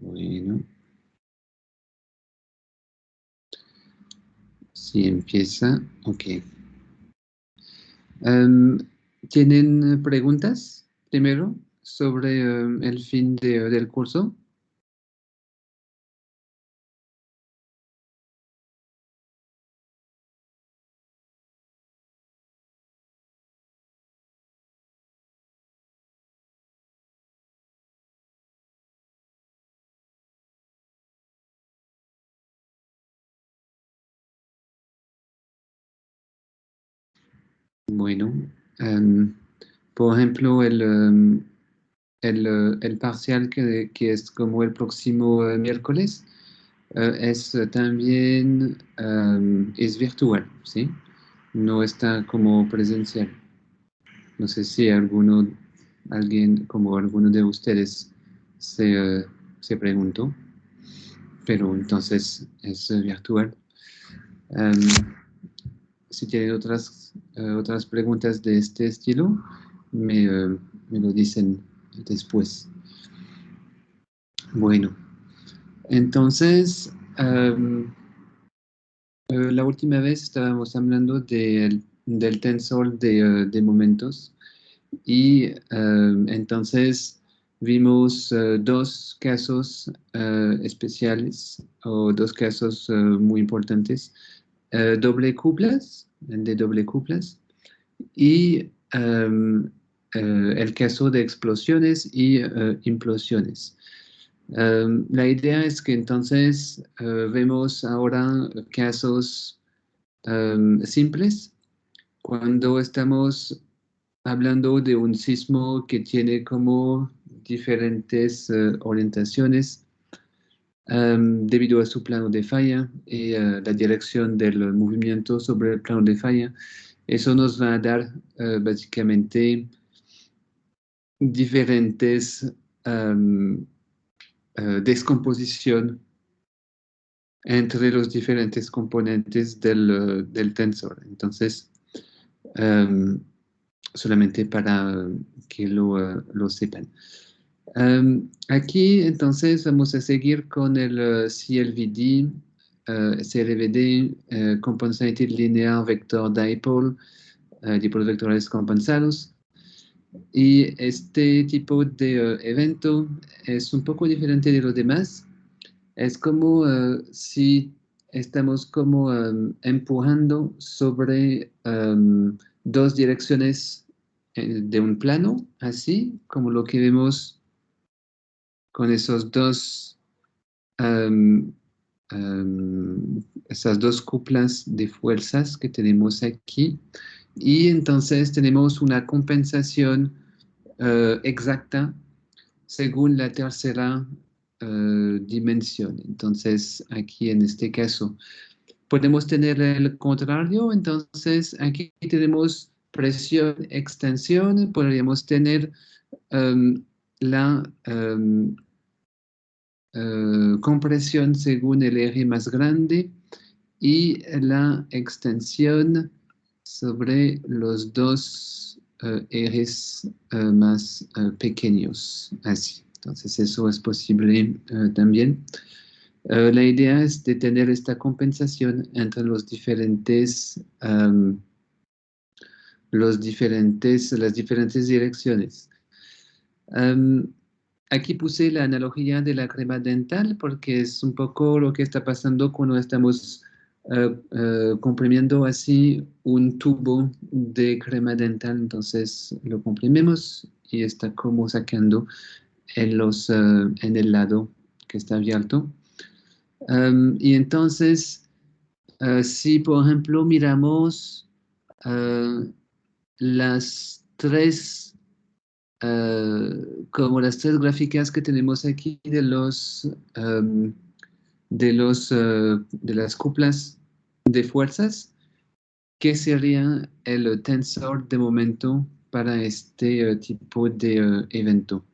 Bueno, si empieza, ok. Em, ¿Tienen preguntas primero sobre el fin del curso? Bueno, em, por ejemplo, el parcial que es como el próximo miércoles es también es virtual, ¿sí? No está como presencial. No sé si alguien como alguno de ustedes se preguntó, pero entonces es virtual. Em, si tienen otras preguntas de este estilo, me lo dicen después. Bueno, entonces, la última vez estábamos hablando del tensor de momentos y entonces vimos dos casos especiales o dos casos muy importantes, doble cuplas, de doble cuplas y el caso de explosiones y implosiones. La idea es que entonces vemos ahora casos simples cuando estamos hablando de un sismo que tiene como diferentes orientaciones debido a su plano de falla y la dirección del movimiento sobre el plano de falla. Eso nos va a dar básicamente diferentes um, descomposición entre los diferentes componentes del tensor. Entonces, um, solamente para que lo sepan. Aquí entonces vamos a seguir con el CLVD, CLVD, Compensated Linear Vector Dipole, dipolos vectoriales compensados. Y este tipo de evento es un poco diferente de los demás. Es como si estamos como empujando sobre dos direcciones de un plano, así como lo que vemos con esos dos, um, esas dos cuplas de fuerzas que tenemos aquí. Y entonces tenemos una compensación exacta según la tercera dimensión. Entonces, aquí en este caso, podemos tener el contrario. Entonces, aquí tenemos presión, extensión. Podríamos tener um, la compresión según el eje más grande y la extensión sobre los dos ejes más pequeños, así. Entonces eso es posible también. La idea es de tener esta compensación entre las diferentes direcciones. Um, Aquí puse la analogía de la crema dental porque es un poco lo que está pasando cuando estamos comprimiendo así un tubo de crema dental. Entonces lo comprimimos y está como sacando en el lado que está abierto. Y entonces, si por ejemplo miramos uh, las tres como las tres gráficas que tenemos aquí de las cuplas de fuerzas, ¿qué sería el tensor de momento para este tipo de evento?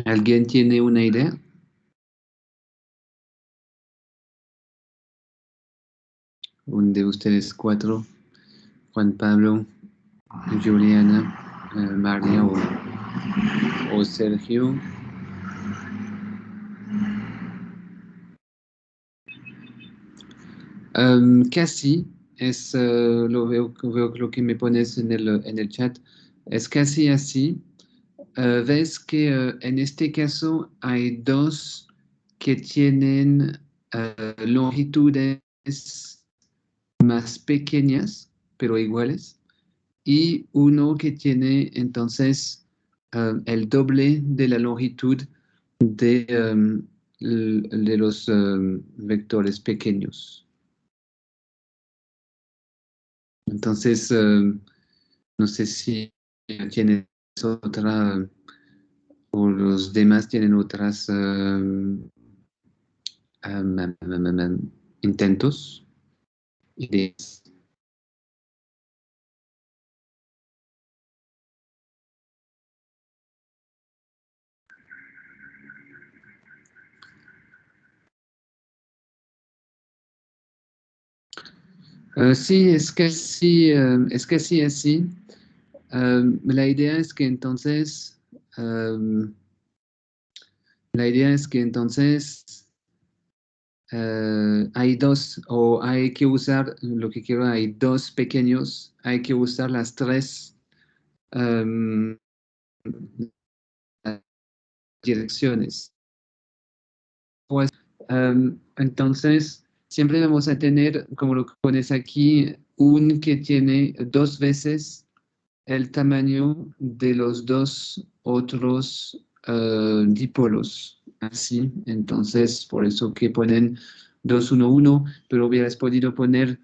¿Alguien tiene una idea? Un de ustedes cuatro, Juan Pablo, Juliana, María o Sergio. Casi, veo lo que me pones en el chat, es casi así. Ves que en este caso hay dos que tienen longitudes más pequeñas, pero iguales, y uno que tiene entonces el doble de la longitud de los vectores pequeños. Entonces, no sé si tienes otra o los demás tienen otras intentos, ideas. Sí, es que sí, así. La idea es que entonces, um, la idea es que entonces hay dos, o hay que usar, lo que quiero, hay dos pequeños, hay que usar las tres um, direcciones. Pues, entonces, siempre vamos a tener, como lo pones aquí, un que tiene dos veces el tamaño de los dos otros dipolos. Así, entonces, por eso que ponen 2, 1, 1, pero hubieras podido poner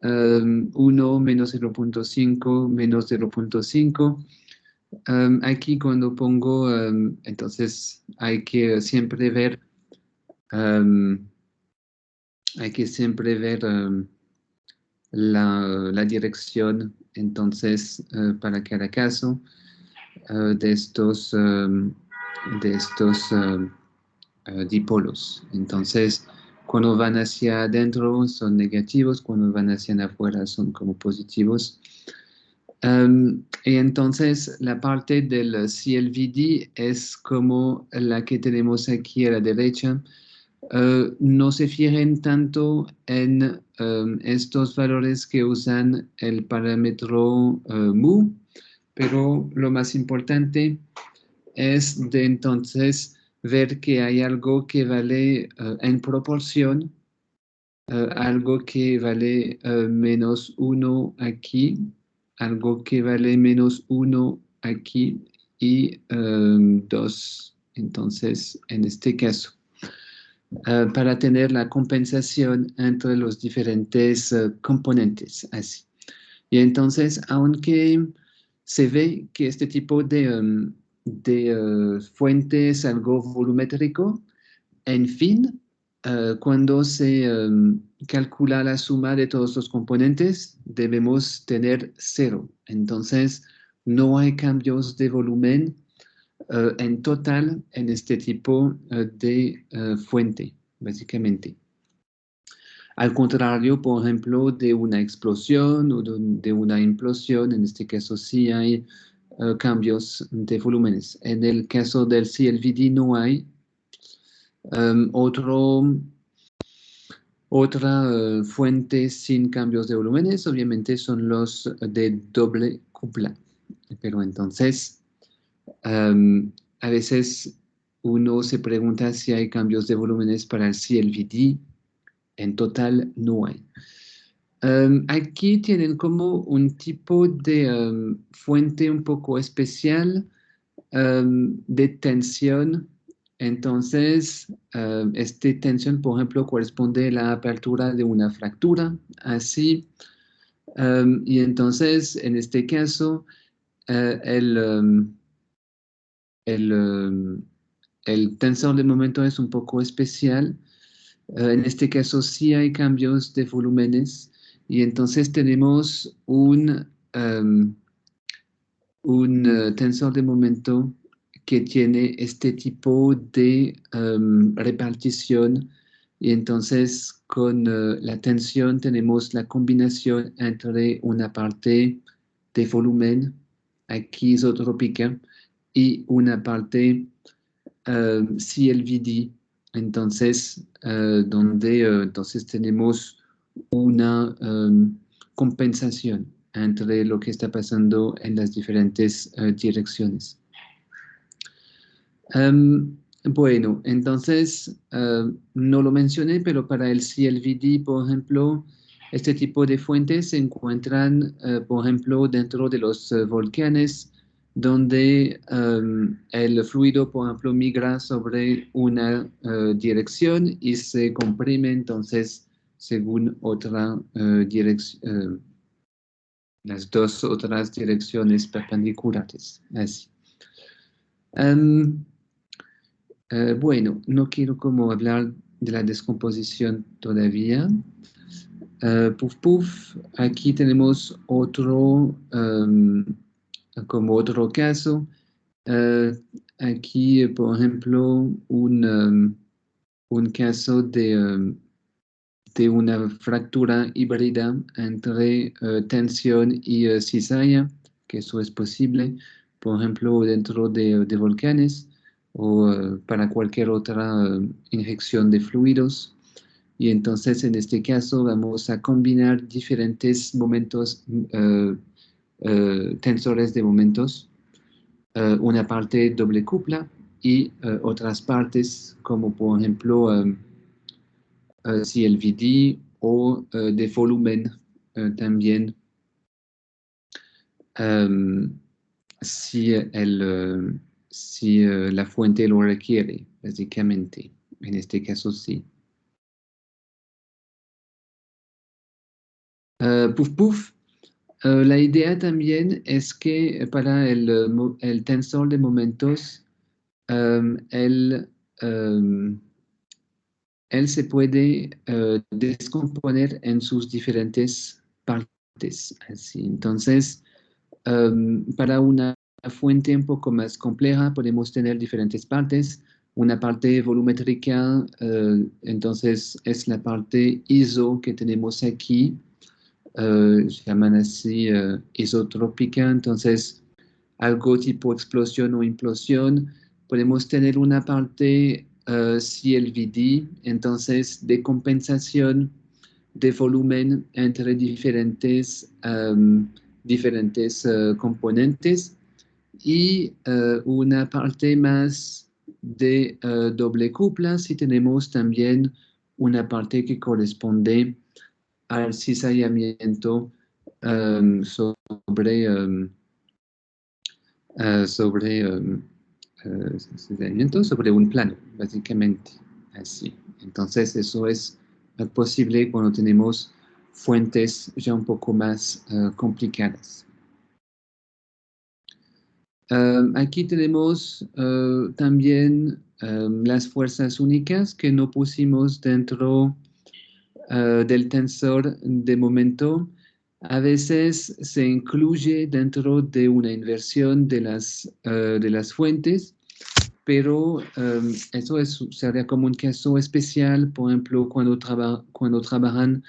1 menos 0,5 menos 0,5. Aquí cuando pongo, entonces um, hay que siempre ver la dirección, entonces, para cada caso de estos dipolos. Entonces, cuando van hacia adentro son negativos, cuando van hacia afuera son como positivos. Y entonces la parte del CLVD es como la que tenemos aquí a la derecha. No se fijen tanto en estos valores que usan el parámetro mu, pero lo más importante es de entonces ver que hay algo que vale en proporción, algo que vale menos uno aquí, algo que vale menos uno aquí y 2, entonces, en este caso. Para tener la compensación entre los diferentes componentes, así. Y entonces, aunque se ve que este tipo de fuente es algo volumétrico, en fin, cuando se calcula la suma de todos los componentes, debemos tener cero. Entonces, no hay cambios de volumen en total en este tipo de fuente, básicamente. Al contrario, por ejemplo, de una explosión o de una implosión, en este caso sí hay cambios de volúmenes. En el caso del CLVD no hay. Um, otro, Otra fuente sin cambios de volúmenes, obviamente, son los de doble cupla. Pero entonces, a veces uno se pregunta si hay cambios de volúmenes para el CLVD. En total, no hay. Aquí tienen como un tipo de fuente un poco especial de tensión. Entonces, esta tensión, por ejemplo, corresponde a la apertura de una fractura, así. Y entonces, en este caso, eh, el, um, el, um, el tensor de momento es un poco especial. En este caso sí hay cambios de volúmenes y entonces tenemos un tensor de momento que tiene este tipo de repartición y entonces con la tensión tenemos la combinación entre una parte de volumen, aquí isotrópica, y una parte CLVD, entonces, donde entonces tenemos una compensación entre lo que está pasando en las diferentes direcciones. Bueno, entonces, no lo mencioné, pero para el CLVD, por ejemplo, este tipo de fuentes se encuentran, por ejemplo, dentro de los volcanes, donde el fluido, por ejemplo, migra sobre una dirección y se comprime entonces según otra dirección, las dos otras direcciones perpendiculares, así. Bueno, no quiero como hablar de la descomposición todavía. Puf, puf, aquí tenemos otro, como otro caso. Uh, Aquí, por ejemplo, un caso de una fractura híbrida entre tensión y cizalla, que eso es posible, por ejemplo, dentro de volcanes o para cualquier otra inyección de fluidos. Y entonces, en este caso, vamos a combinar diferentes momentos, tensores de momentos, una parte doble cupla y otras partes, como por ejemplo CLVD o de volumen también, si, si la fuente lo requiere, básicamente. En este caso, sí. Puf, puf. La idea también es que para el tensor de momentos, él, él se puede descomponer en sus diferentes partes. Así. Entonces, para una fuente un poco más compleja, podemos tener diferentes partes. Una parte volumétrica, entonces es la parte ISO que tenemos aquí, se llaman así isotrópica, entonces algo tipo explosión o implosión. Podemos tener una parte CLVD, entonces de compensación de volumen entre diferentes, diferentes componentes y una parte más de doble cupla si tenemos también una parte que corresponde al cizallamiento sobre, cizallamiento sobre un plano, básicamente, así. Entonces eso es posible cuando tenemos fuentes ya un poco más complicadas. Aquí tenemos también las fuerzas únicas que no pusimos dentro del tensor de momento. A veces se incluye dentro de una inversión de las fuentes, pero eso sería como un caso especial, por ejemplo, cuando trabajan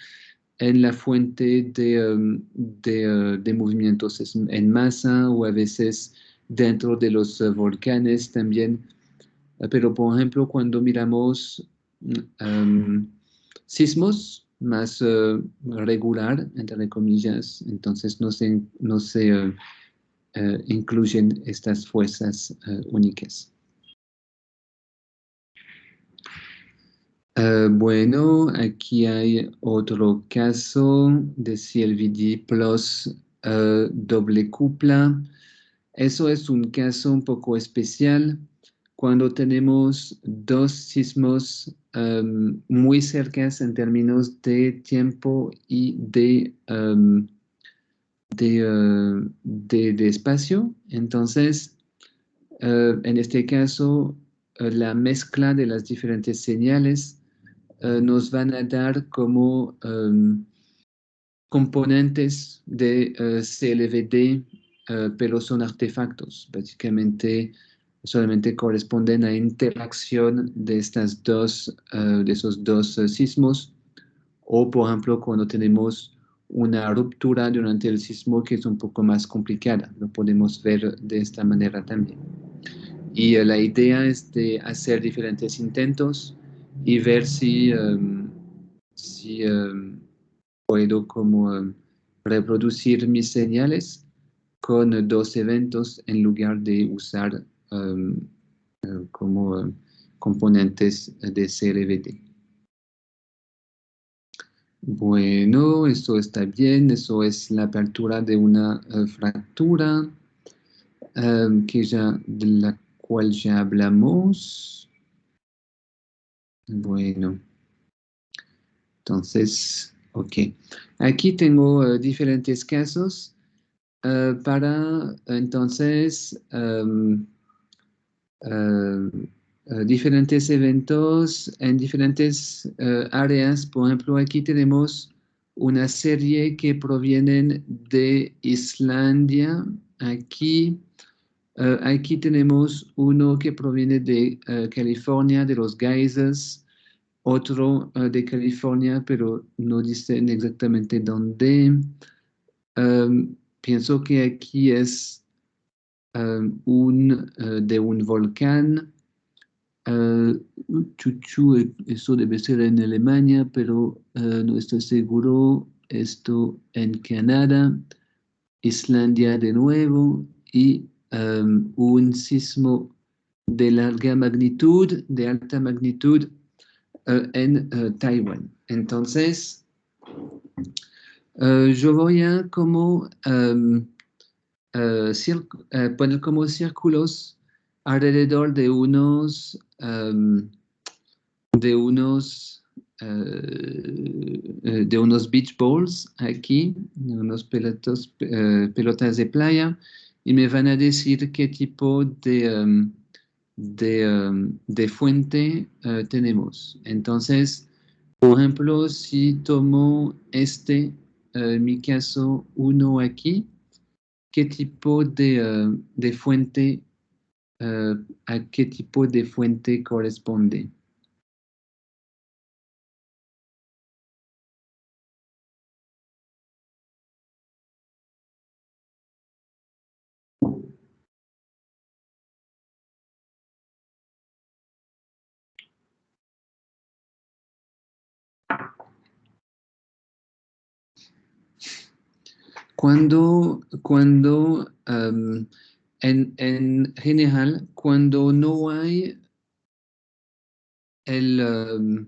en la fuente de movimientos en masa o a veces dentro de los volcanes también. Pero, por ejemplo, cuando miramos sismos más regular, entre comillas, entonces no se incluyen estas fuerzas únicas. Bueno, aquí hay otro caso de CLVD plus doble cupla. Eso es un caso un poco especial cuando tenemos dos sismos muy cercas en términos de tiempo y de espacio. Entonces, en este caso, la mezcla de las diferentes señales nos van a dar como componentes de CLVD, pero son artefactos. Básicamente solamente corresponden a interacción de de esos dos sismos, o por ejemplo cuando tenemos una ruptura durante el sismo que es un poco más complicada, lo podemos ver de esta manera también. Y la idea es de hacer diferentes intentos y ver si puedo como reproducir mis señales con dos eventos en lugar de usar como componentes de CRVD. Bueno, eso está bien, eso es la apertura de una fractura de la cual ya hablamos. Bueno, entonces, ok. Aquí tengo diferentes casos para entonces eh, diferentes eventos en diferentes áreas. Por ejemplo, aquí tenemos una serie que provienen de Islandia. Aquí tenemos uno que proviene de California, de los geysers, otro de California, pero no dicen exactamente dónde. Pienso que aquí es de un volcán. Uh, Chuchu, eso debe ser en Alemania, pero no estoy seguro. Esto en Canadá, Islandia de nuevo y un sismo de larga magnitud, de alta magnitud en Taiwán. Entonces, yo voy a como poner como círculos alrededor de unos, de unos beach balls aquí, de unos pelotas de playa, y me van a decir qué tipo de fuente tenemos. Entonces, por ejemplo, si tomo mi caso uno aquí, ¿qué tipo de fuente, a qué tipo de fuente corresponde? En general, cuando no hay el,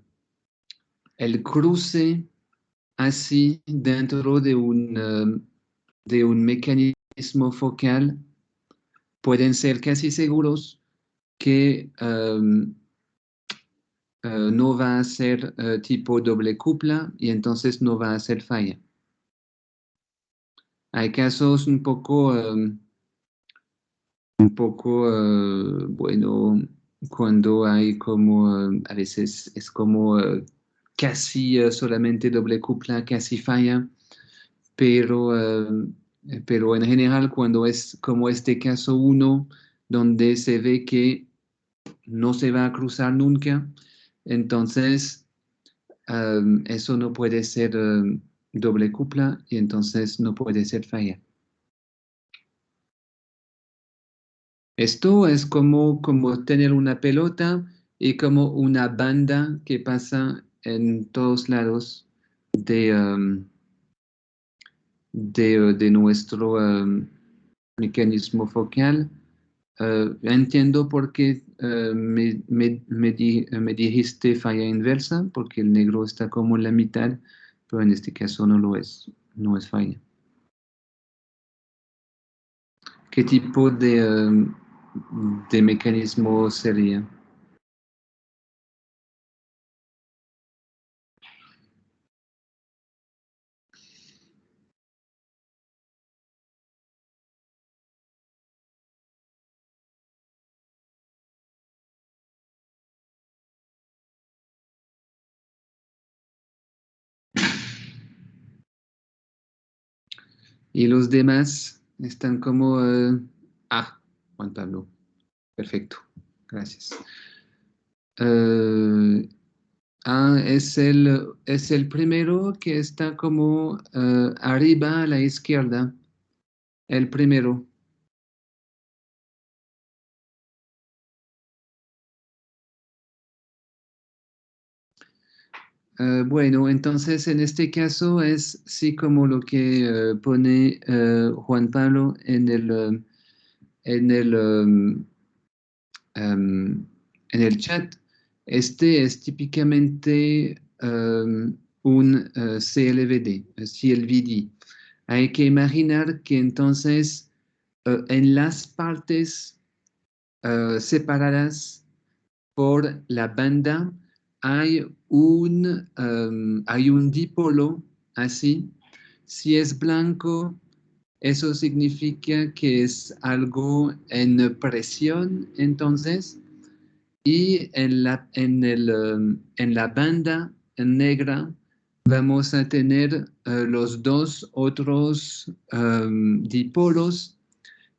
el cruce así dentro de un mecanismo focal, pueden ser casi seguros que no va a ser tipo doble cupla y entonces no va a ser falla. Hay casos bueno, cuando hay como, a veces es como casi solamente doble cupla, casi falla, pero, pero en general cuando es como este caso uno, donde se ve que no se va a cruzar nunca, entonces eso no puede ser doble cupla y entonces no puede ser falla. Esto es como tener una pelota y como una banda que pasa en todos lados de, de nuestro mecanismo focal. Entiendo por qué me dijiste falla inversa, porque el negro está como en la mitad, pero en este caso no lo es, no es falla. ¿Qué tipo de mecanismo sería? Y los demás están como... Juan Pablo. Perfecto, gracias. Es el primero que está como arriba a la izquierda. El primero. Bueno, entonces en este caso es sí como lo que pone Juan Pablo en el, en el chat. Este es típicamente un CLVD, CLVD. Hay que imaginar que entonces en las partes separadas por la banda hay un dipolo así. Si es blanco, eso significa que es algo en presión, entonces, y en la banda negra vamos a tener los dos otros dipolos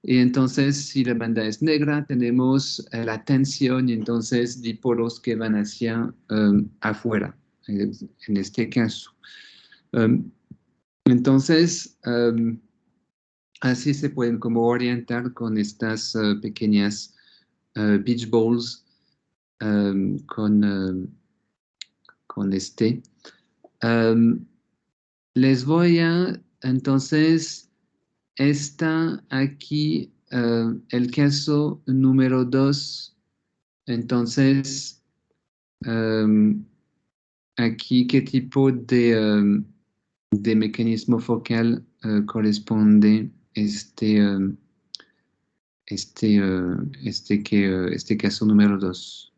y entonces, si la banda es negra, tenemos la tensión y entonces dipolos que van hacia afuera, en este caso. Um, entonces, así se pueden como orientar con estas pequeñas beach balls con este. Um, les voy a, entonces, está aquí el caso número 2. Entonces, aquí, ¿qué tipo de mecanismo focal corresponde este caso número 2?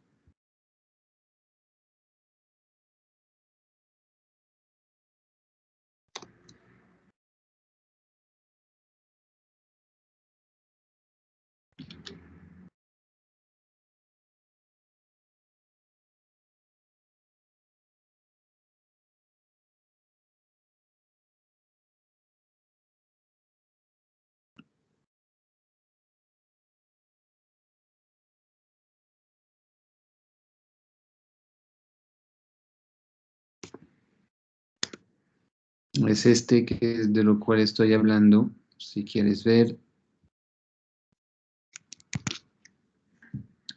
Es este que es de lo cual estoy hablando. Si quieres ver,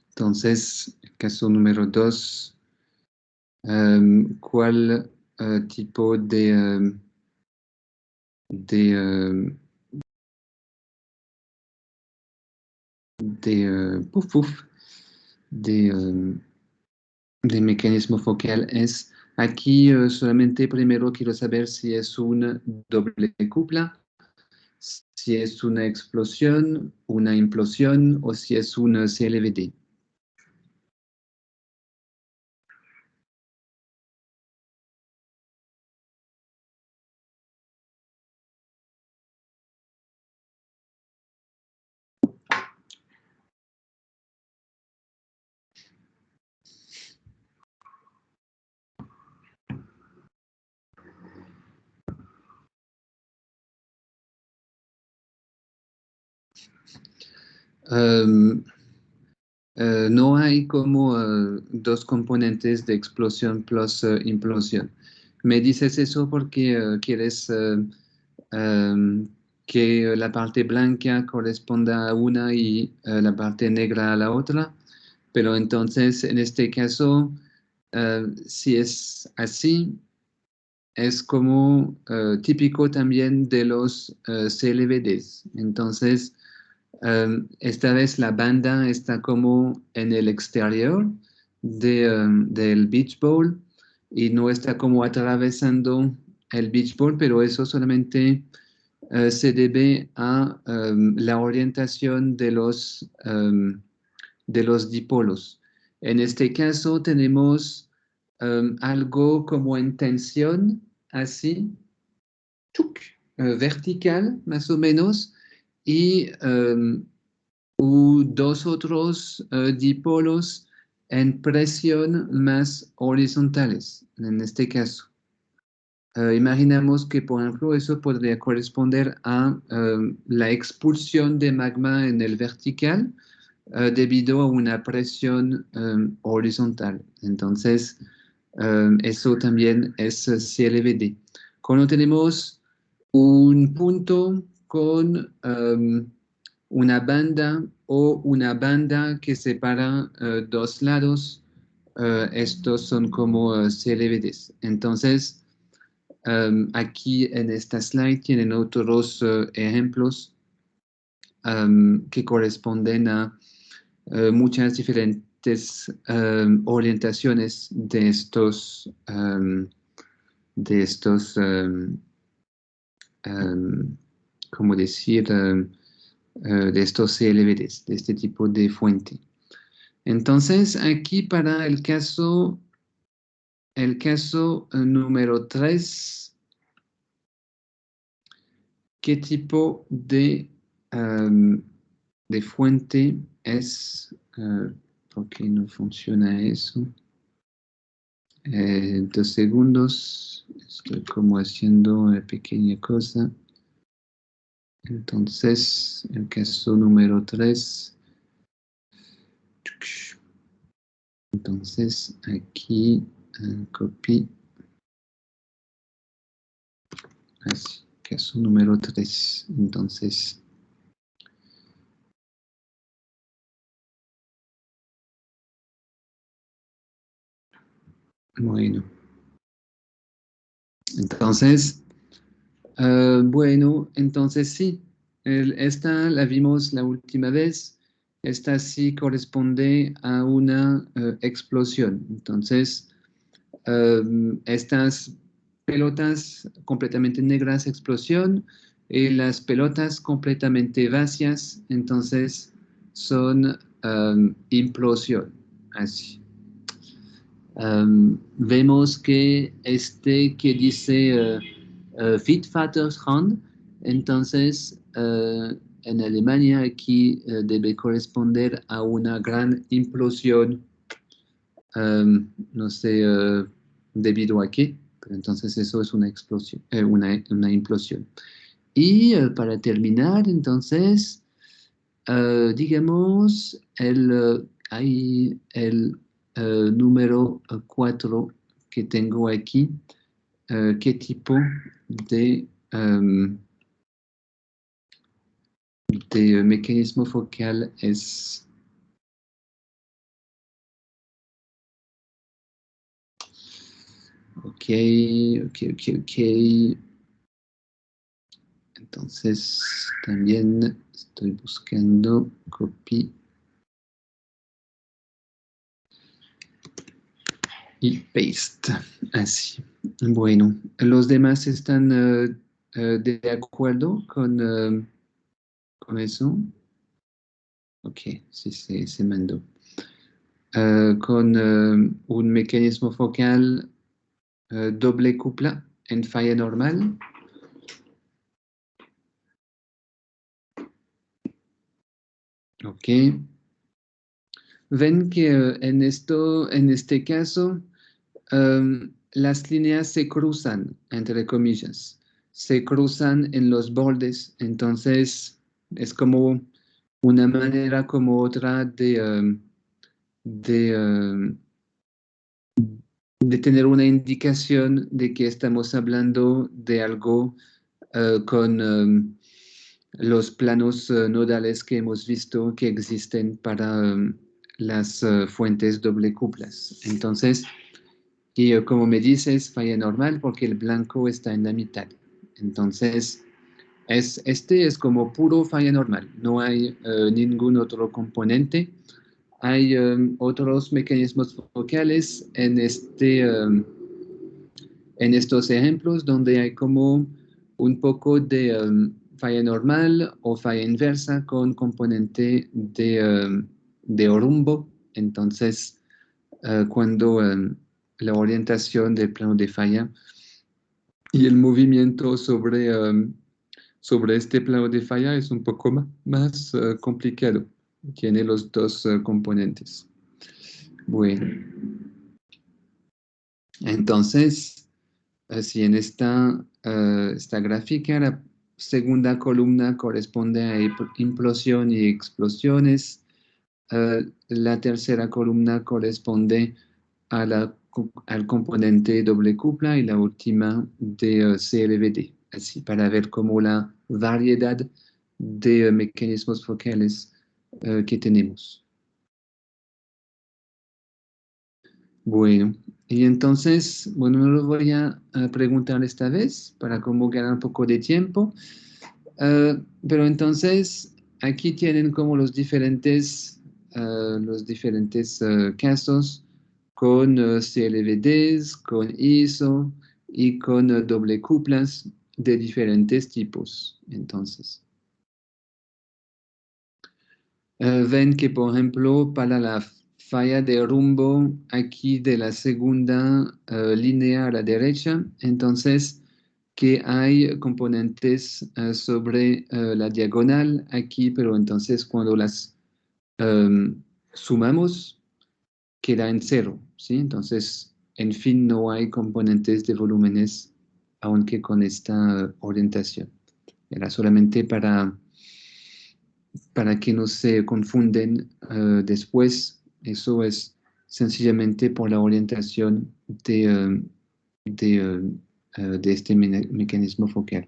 entonces, el caso número 2, ¿cuál tipo de, um, puf, puf, de, de mecanismo focal es? Aquí solamente primero quiero saber si es una doble cupla, si es una explosión, una implosión o si es una CLVD. Um, no hay como dos componentes de explosión plus implosión. Me dices eso porque quieres que la parte blanca corresponda a una y la parte negra a la otra, pero entonces en este caso, si es así, es como típico también de los CLVDs. Entonces, esta vez la banda está como en el exterior del beach ball y no está como atravesando el beach ball, pero eso solamente se debe a la orientación de los dipolos. En este caso tenemos algo como en tensión, así, ¡tuc! Vertical más o menos, y dos otros dipolos en presión más horizontales, en este caso. Imaginamos que, por ejemplo, eso podría corresponder a la expulsión de magma en el vertical, debido a una presión horizontal. Entonces, eso también es CLVD. Cuando tenemos un punto con una banda o una banda que separa dos lados, estos son como CLVDs. Entonces, aquí en esta slide tienen otros ejemplos que corresponden a muchas diferentes orientaciones de estos ¿cómo decir? De estos CLVDs, de este tipo de fuente. Entonces, aquí para el caso número 3, ¿qué tipo de fuente es? ¿Por qué no funciona eso? 2 segundos, estoy como haciendo una pequeña cosa. Entonces, el caso número 3. Entonces, aquí copy. Así, caso número 3. Entonces, bueno. Entonces, bueno, entonces sí. Esta la vimos la última vez. Esta sí corresponde a una explosión. Entonces, estas pelotas completamente negras, explosión, y las pelotas completamente vacías, entonces son implosión. Así. Vemos que este que dice Wittvaterstrand, entonces en Alemania aquí debe corresponder a una gran implosión, no sé debido a qué, pero entonces eso es una explosión, una implosión. Y para terminar, entonces, digamos, hay el número 4 que tengo aquí, qué tipo de, de mecanismo focal es. Ok, ok. Entonces, también estoy buscando copy y paste. Así. Bueno, ¿los demás están de acuerdo con eso? Ok, sí, se mandó. Con un mecanismo focal doble cupla en falla normal. Ok. Ven que en este caso, las líneas se cruzan, entre comillas, se cruzan en los bordes, entonces es como una manera como otra de, de tener una indicación de que estamos hablando de algo con los planos nodales que hemos visto que existen para las fuentes doble cuplas. Entonces, y como me dices, falla normal porque el blanco está en la mitad. Entonces, este es como puro falla normal. No hay ningún otro componente. Hay otros mecanismos focales en estos ejemplos donde hay como un poco de falla normal o falla inversa con componente de rumbo. Entonces, cuando la orientación del plano de falla y el movimiento sobre este plano de falla es un poco más complicado. Tiene los dos componentes. Bueno, entonces, si en esta gráfica la segunda columna corresponde a implosión y explosiones, la tercera columna corresponde al componente doble cupla y la última de CLVD, así para ver cómo la variedad de mecanismos focales que tenemos. Bueno, y entonces, bueno, no lo voy a preguntar esta vez para como ganar un poco de tiempo, pero entonces aquí tienen como los diferentes casos con CLVDs, con ISO y con doble cuplas de diferentes tipos. Entonces, ven que, por ejemplo, para la falla de rumbo aquí de la segunda línea a la derecha, entonces que hay componentes sobre la diagonal aquí, pero entonces cuando las sumamos, queda en cero, ¿sí? Entonces, en fin, no hay componentes de volúmenes, aunque con esta orientación. Era solamente para que no se confunden después. Eso es sencillamente por la orientación de este mecanismo focal.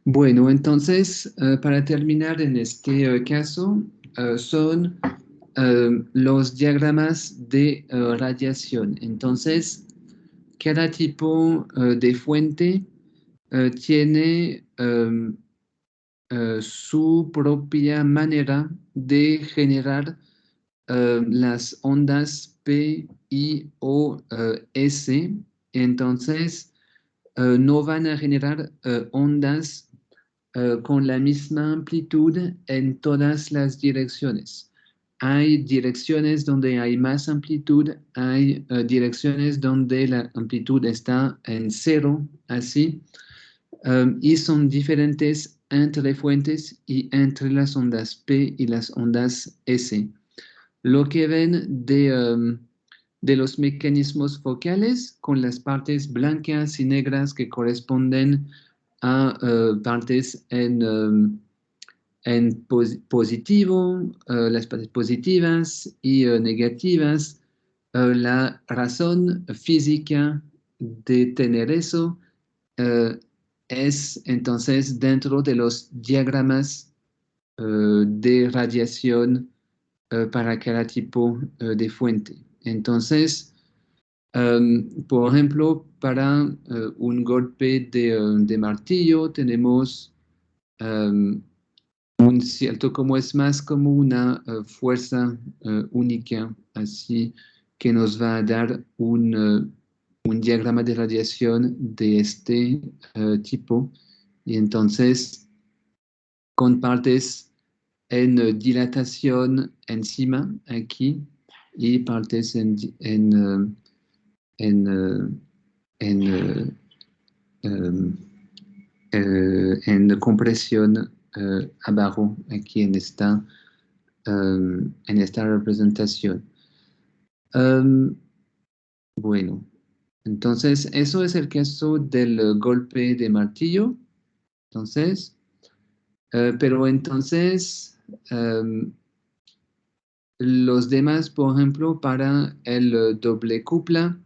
Bueno, entonces, para terminar en este caso, son los diagramas de radiación. Entonces, cada tipo de fuente tiene su propia manera de generar las ondas P, I o S. Entonces, no van a generar ondas con la misma amplitud en todas las direcciones. Hay direcciones donde hay más amplitud, hay direcciones donde la amplitud está en cero, así, y son diferentes entre fuentes y entre las ondas P y las ondas S. Lo que ven de los mecanismos focales con las partes blancas y negras que corresponden a partes en positivo, las partes positivas y negativas. La razón física de tener eso es entonces dentro de los diagramas de radiación para cada tipo de fuente. Entonces, por ejemplo, para un golpe de martillo tenemos un cierto, como es más como una fuerza única, así que nos va a dar un diagrama de radiación de este tipo. Y entonces, con partes en dilatación encima aquí y partes en compresión abajo aquí en esta representación. Bueno, entonces eso es el caso del golpe de martillo. Entonces, pero entonces los demás, por ejemplo, para el doble cupla,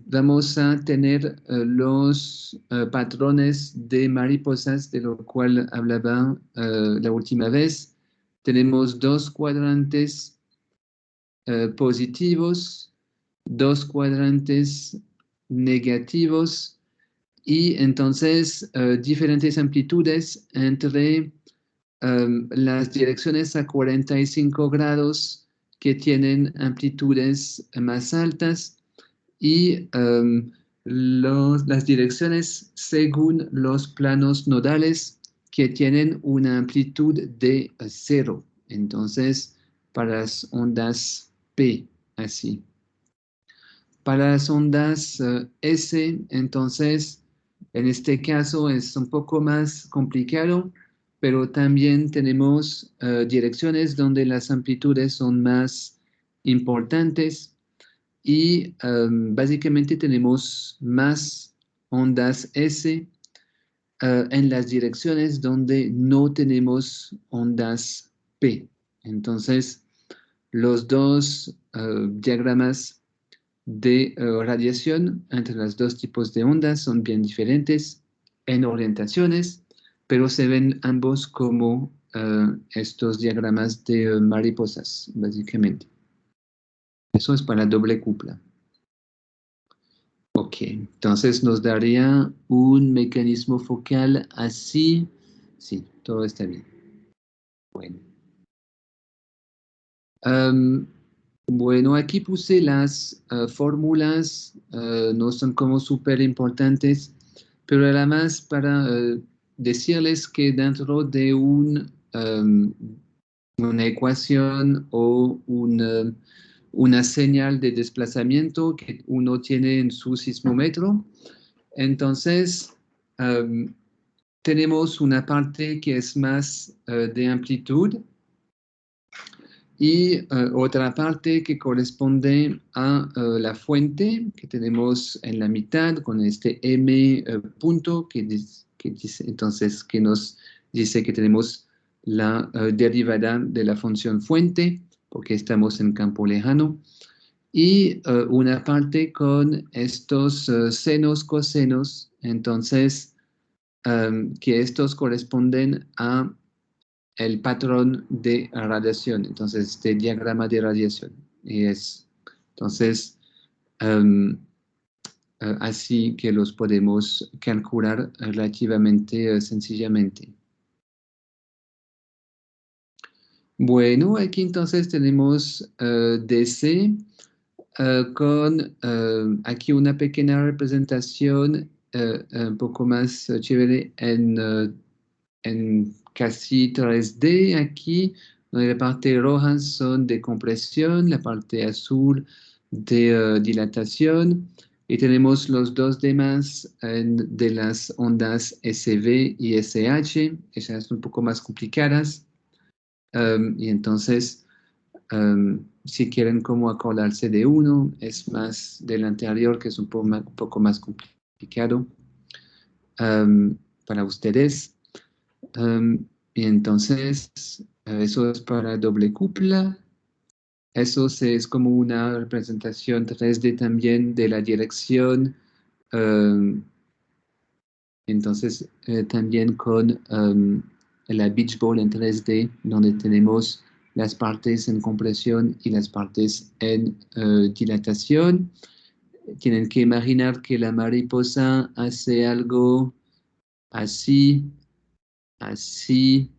vamos a tener los patrones de mariposas, de lo cual hablaba la última vez. Tenemos dos cuadrantes positivos, dos cuadrantes negativos y entonces diferentes amplitudes entre las direcciones a 45 grados que tienen amplitudes más altas y las direcciones según los planos nodales que tienen una amplitud de 0. Entonces, para las ondas P, así. Para las ondas S, entonces, en este caso es un poco más complicado, pero también tenemos direcciones donde las amplitudes son más importantes y básicamente tenemos más ondas S en las direcciones donde no tenemos ondas P. Entonces, los dos diagramas de radiación entre los dos tipos de ondas son bien diferentes en orientaciones, pero se ven ambos como estos diagramas de mariposas, básicamente. Eso es para doble cupla. Ok, entonces nos daría un mecanismo focal así. Sí, todo está bien. Bueno. Bueno, aquí puse las fórmulas, no son como súper importantes, pero además para decirles que dentro de una ecuación o una señal de desplazamiento que uno tiene en su sismómetro, entonces tenemos una parte que es más de amplitud y otra parte que corresponde a la fuente que tenemos en la mitad con este m punto que dice, entonces que nos dice que tenemos la derivada de la función fuente porque estamos en campo lejano y una parte con estos senos cosenos, entonces que estos corresponden a el patrón de radiación, entonces este diagrama de radiación. Y es, entonces, así que los podemos calcular relativamente sencillamente. Bueno, aquí entonces tenemos DC con aquí una pequeña representación un poco más chévere en casi 3D aquí, donde la parte roja son de compresión, la parte azul de dilatación, y tenemos los dos demás de las ondas SV y SH, esas son un poco más complicadas, y entonces, si quieren como acordarse de uno, es más del anterior, que es un poco más complicado para ustedes. Y entonces, eso es para doble cupla. Eso es como una representación 3D también de la dirección. Entonces, también con la beach ball en 3D, donde tenemos las partes en compresión y las partes en dilatación. Tienen que imaginar que la mariposa hace algo así, así,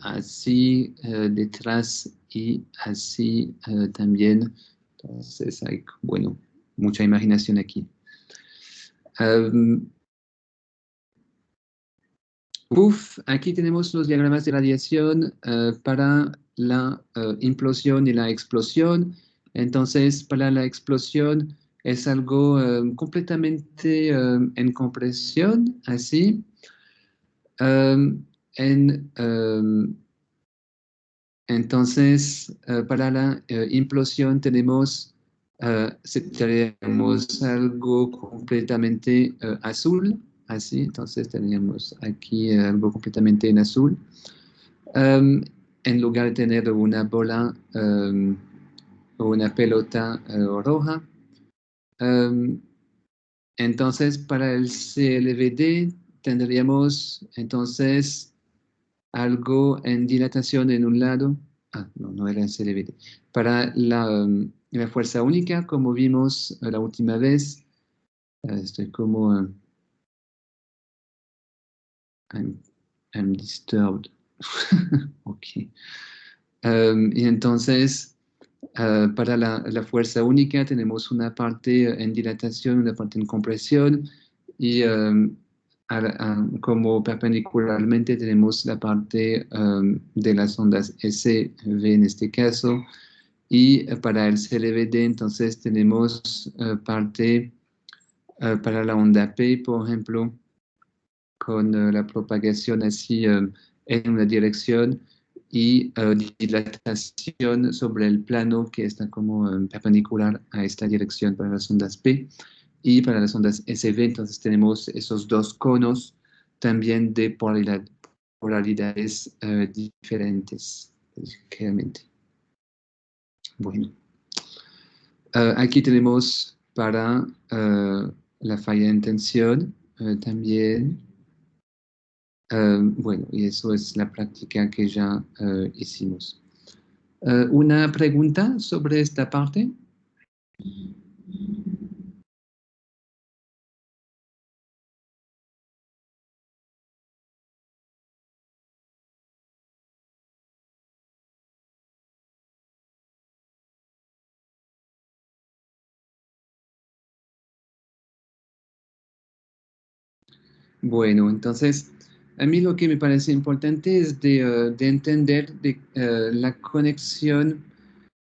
así detrás y así también. Entonces hay, bueno, mucha imaginación aquí. Aquí tenemos los diagramas de radiación para la implosión y la explosión. Entonces, para la explosión es algo completamente en compresión, así. Entonces, para la implosión tenemos algo completamente azul, así. Entonces, tenemos aquí algo completamente en azul. En lugar de tener una bola o una pelota roja. Entonces, para el CLVD tendríamos entonces algo en dilatación en un lado. No era el CLVD. Para la fuerza única, como vimos la última vez, estoy como I'm disturbed. Ok. Y entonces, para la fuerza única tenemos una parte en dilatación, una parte en compresión y como perpendicularmente tenemos la parte de las ondas SV en este caso y para el CLVD entonces tenemos parte para la onda P, por ejemplo, con la propagación así en una dirección y dilatación sobre el plano que está como perpendicular a esta dirección para las ondas P. Y para las ondas SV, entonces tenemos esos dos conos también de polaridades diferentes, claramente. Bueno, aquí tenemos para la falla en tensión también. Bueno, y eso es la práctica que ya hicimos. ¿Una pregunta sobre esta parte? Bueno, entonces, a mí lo que me parece importante es de entender la conexión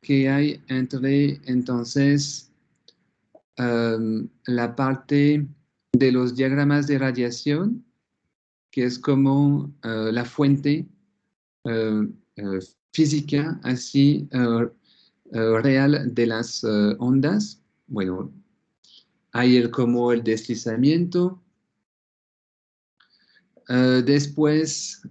que hay entre, entonces, la parte de los diagramas de radiación, que es como la fuente eh, eh, física, así, real de las ondas. Bueno, hay como el deslizamiento. Después,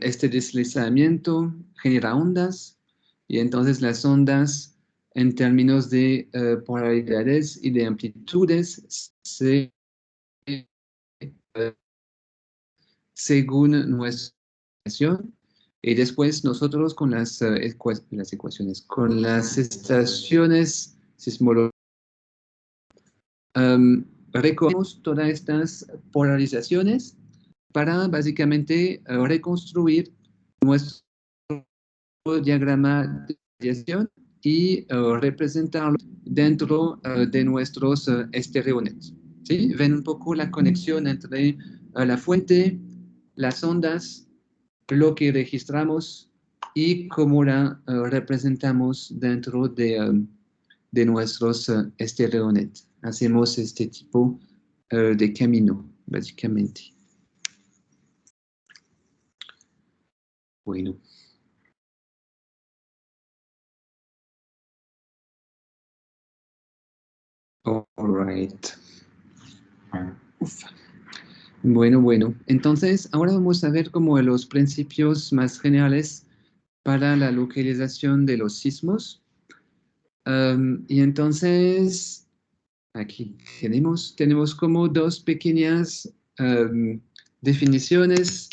este deslizamiento genera ondas y entonces las ondas en términos de polaridades y de amplitudes eh, según nuestra ecuación. Y después nosotros con las ecuaciones, con las estaciones sismológicas, recorremos todas estas polarizaciones para básicamente reconstruir nuestro diagrama de radiación y representarlo dentro de nuestros estereonets. ¿Sí? Ven un poco la conexión entre la fuente, las ondas, lo que registramos y cómo la representamos dentro de nuestros estereonets. Hacemos este tipo de camino, básicamente. Bueno. All right. Uf. Bueno. Entonces, ahora vamos a ver como los principios más generales para la localización de los sismos. Y entonces, aquí tenemos como dos pequeñas definiciones.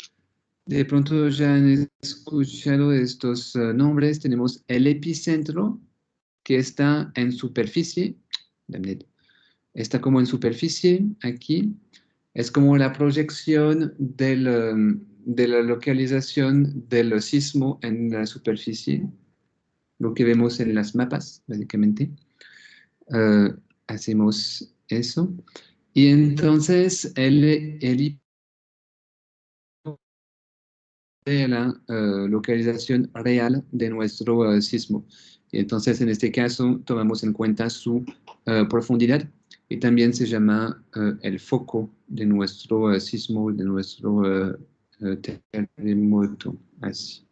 De pronto ya han escuchado estos nombres. Tenemos el epicentro, que está en superficie. Está como en superficie aquí. Es como la proyección de la localización del sismo en la superficie, lo que vemos en las mapas, básicamente. Eh, Hacemos eso. Y entonces el de la localización real de nuestro sismo. Y entonces, en este caso, tomamos en cuenta su profundidad y también se llama el foco de nuestro sismo, de nuestro terremoto. Así.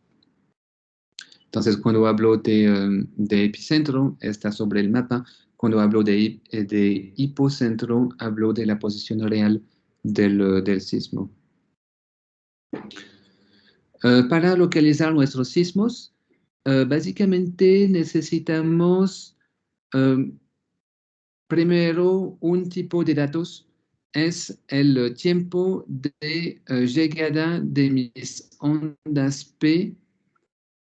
Entonces, cuando hablo de epicentro, está sobre el mapa. Cuando hablo de hipocentro, hablo de la posición real del sismo. Para localizar nuestros sismos, básicamente necesitamos primero un tipo de datos, es el tiempo de llegada de mis ondas P,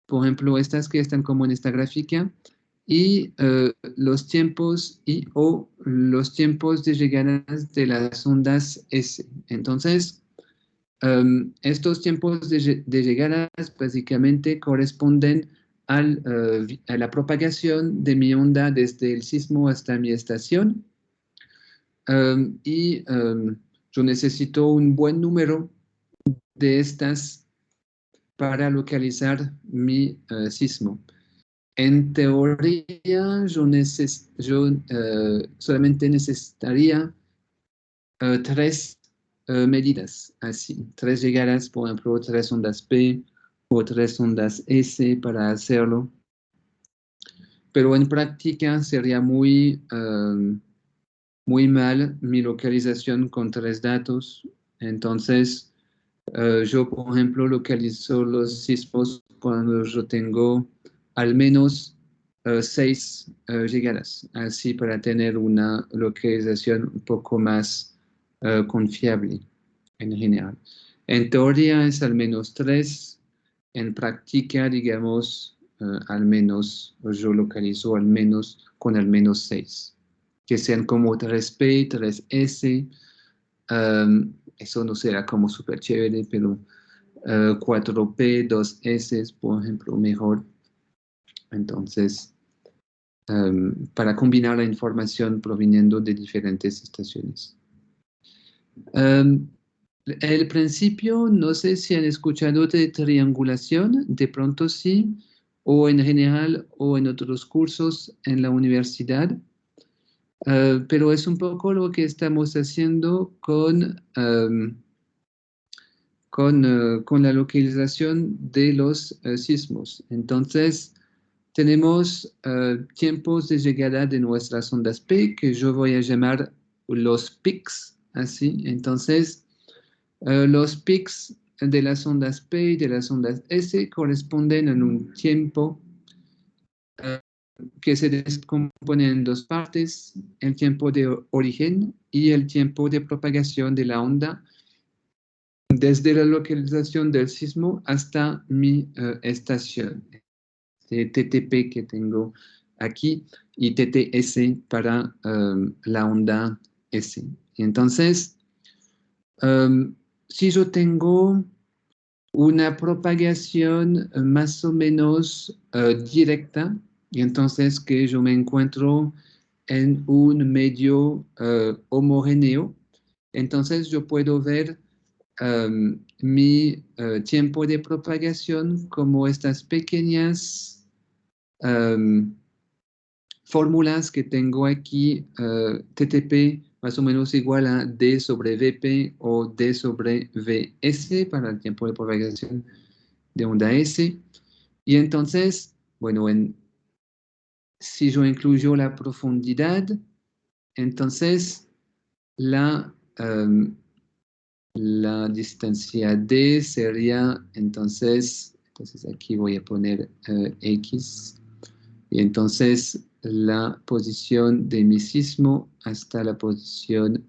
por ejemplo, estas que están como en esta gráfica, y los tiempos y o los tiempos de llegada de las ondas S. Entonces, estos tiempos de llegadas básicamente corresponden a la propagación de mi onda desde el sismo hasta mi estación y yo necesito un buen número de estas para localizar mi sismo. En teoría, yo solamente necesitaría tres medidas, así, tres llegadas, por ejemplo, tres ondas P o tres ondas S para hacerlo. Pero en práctica sería muy muy mal mi localización con 3 datos. Entonces, yo, por ejemplo, localizo los sismos cuando yo tengo al menos 6 llegadas, así para tener una localización un poco más confiable en general. En teoría es al menos 3, en práctica, digamos, al menos yo localizo al menos con al menos 6, que sean como 3P, 3S. Eso no será como súper chévere, pero 4P, 2S, por ejemplo, mejor. Entonces, para combinar la información proveniendo de diferentes estaciones. El principio, no sé si han escuchado de triangulación, de pronto sí, o en general o en otros cursos en la universidad. Pero es un poco lo que estamos haciendo con la localización de los sismos. Entonces, tenemos tiempos de llegada de nuestras ondas P, que yo voy a llamar los pics, así. Entonces, los pics de las ondas P y de las ondas S corresponden a un tiempo que se descompone en 2 partes, el tiempo de origen y el tiempo de propagación de la onda desde la localización del sismo hasta mi estación, de TTP que tengo aquí y TTS para la onda S. Y entonces, si yo tengo una propagación más o menos directa, y entonces que yo me encuentro en un medio homogéneo, entonces yo puedo ver mi tiempo de propagación como estas pequeñas fórmulas que tengo aquí, TTP más o menos igual a D sobre VP o D sobre VS para el tiempo de propagación de onda S. Y entonces, bueno, si yo incluyo la profundidad, entonces la, la distancia D sería, entonces aquí voy a poner X, y entonces la posición de mi sismo hasta la posición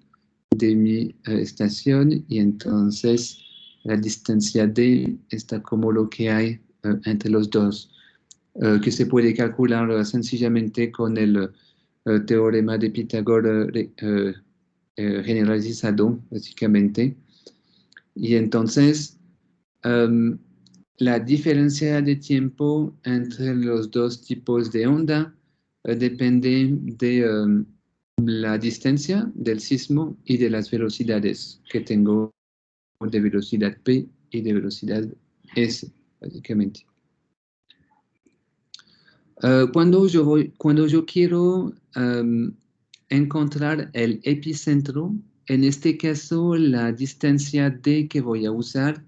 de mi estación, y entonces la distancia D está como lo que hay entre los dos, que se puede calcular sencillamente con el teorema de Pitágoras generalizado, básicamente. Y entonces, la diferencia de tiempo entre los dos tipos de onda depende de la distancia del sismo y de las velocidades que tengo, de velocidad P y de velocidad S, básicamente. Cuando yo quiero encontrar el epicentro, en este caso la distancia D que voy a usar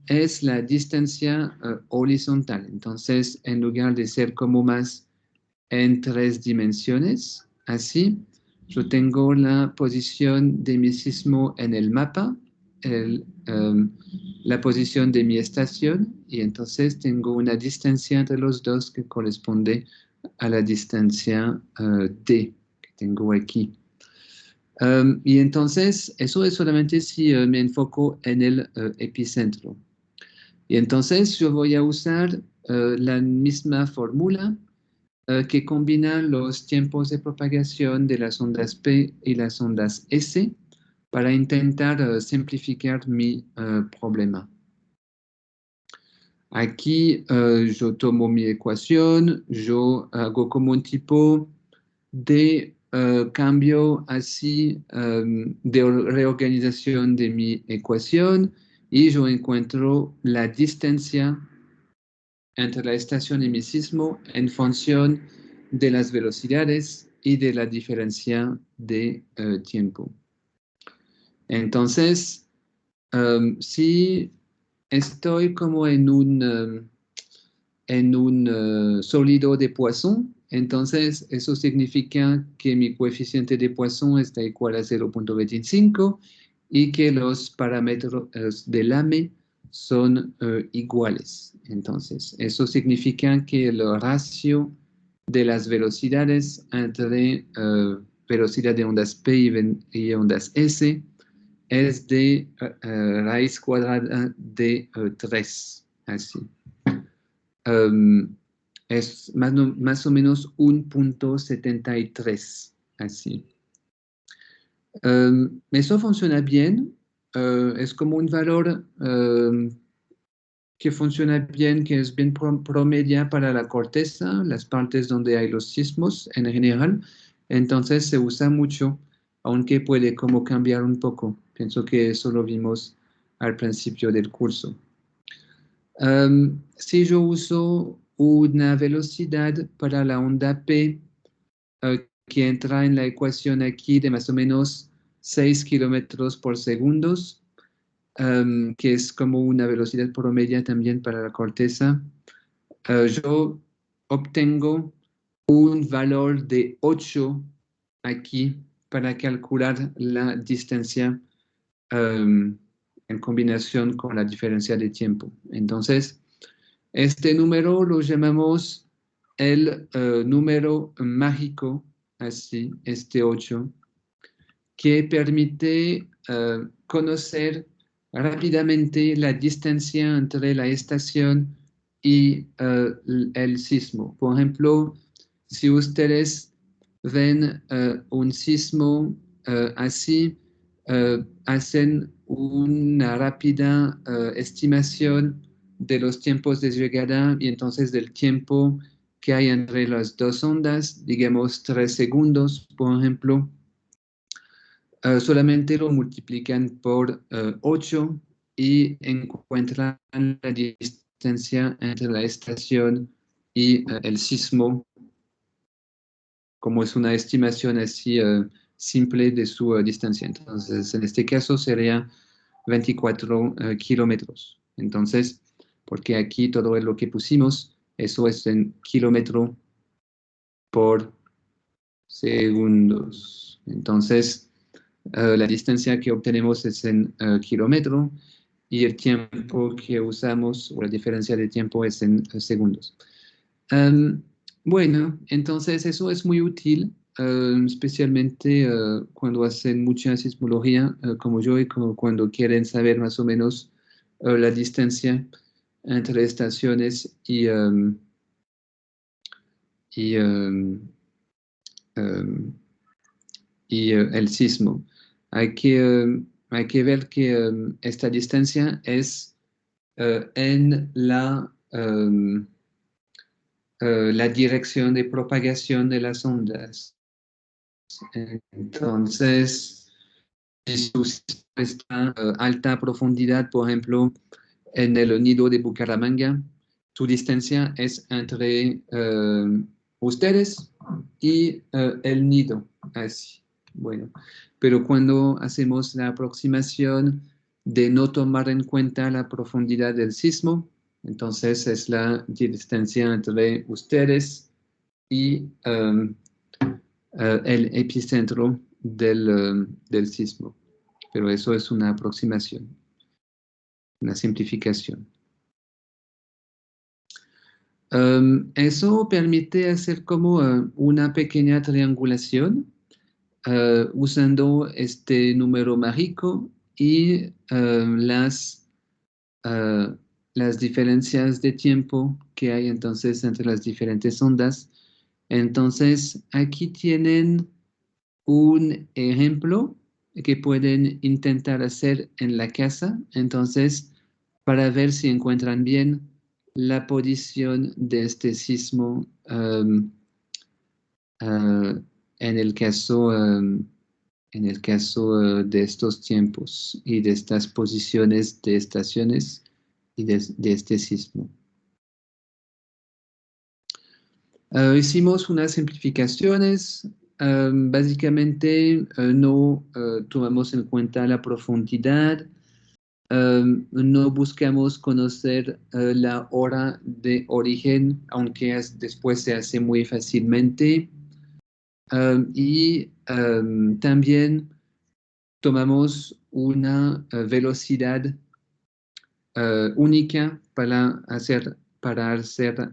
es la distancia horizontal. Entonces, en lugar de ser como más en 3 dimensiones, así, yo tengo la posición de mi sismo en el mapa, la posición de mi estación, y entonces tengo una distancia entre los dos que corresponde a la distancia D que tengo aquí. Y entonces, eso es solamente si me enfoco en el epicentro. Y entonces yo voy a usar la misma fórmula que combina los tiempos de propagación de las ondas P y las ondas S para intentar simplificar mi problema. Aquí yo tomo mi ecuación, yo hago como un tipo de cambio así de reorganización de mi ecuación, y yo encuentro la distancia entre la estación y mi sismo en función de las velocidades y de la diferencia de tiempo. Entonces, si estoy como en un sólido de Poisson, Entonces, eso significa que mi coeficiente de Poisson está igual a 0.25 y que los parámetros del AME son iguales. Entonces, eso significa que el ratio de las velocidades entre velocidad de ondas P y ondas S es de raíz cuadrada de 3, así. Es más o menos 1.73, así. Eso funciona bien, es como un valor que funciona bien, que es bien promedia para la corteza, las partes donde hay los sismos en general. Entonces se usa mucho, aunque puede como cambiar un poco. Pienso que eso lo vimos al principio del curso. Si yo uso una velocidad para la onda P que entra en la ecuación aquí de más o menos 6 kilómetros por segundo, que es como una velocidad promedia también para la corteza, yo obtengo un valor de 8 aquí para calcular la distancia en combinación con la diferencia de tiempo. Entonces, este número lo llamamos el número mágico, así, este 8, que permite conocer rápidamente la distancia entre la estación y el sismo. Por ejemplo, si ustedes ven un sismo así, hacen una rápida estimación de los tiempos de llegada y entonces del tiempo que hay entre las dos ondas, digamos 3 segundos, por ejemplo. Solamente lo multiplican por 8 y encuentran la distancia entre la estación y el sismo, como es una estimación así simple de su distancia. Entonces, en este caso sería 24 kilómetros. Entonces, porque aquí todo lo que pusimos, eso es en kilómetro por segundos. Entonces, la distancia que obtenemos es en kilómetro y el tiempo que usamos, o la diferencia de tiempo, es en segundos. Bueno, entonces eso es muy útil, especialmente cuando hacen mucha sismología, como yo, y como cuando quieren saber más o menos la distancia entre estaciones y, um, el sismo. Hay que ver que esta distancia es en la dirección de propagación de las ondas. Entonces, si su sismo está a alta profundidad, por ejemplo, en el nido de Bucaramanga, su distancia es entre ustedes y el nido, así. Bueno, pero cuando hacemos la aproximación de no tomar en cuenta la profundidad del sismo, entonces es la distancia entre ustedes y el epicentro del sismo. Pero eso es una aproximación, una simplificación. Eso permite hacer como una pequeña triangulación usando este número mágico y las diferencias de tiempo que hay entonces entre las diferentes ondas. Entonces, aquí tienen un ejemplo que pueden intentar hacer en la casa, entonces, para ver si encuentran bien la posición de este sismo en el caso, de estos tiempos y de estas posiciones de estaciones y de este sismo. Hicimos unas simplificaciones. Básicamente no tomamos en cuenta la profundidad, no buscamos conocer la hora de origen, aunque después se hace muy fácilmente. Y también tomamos una velocidad única para hacer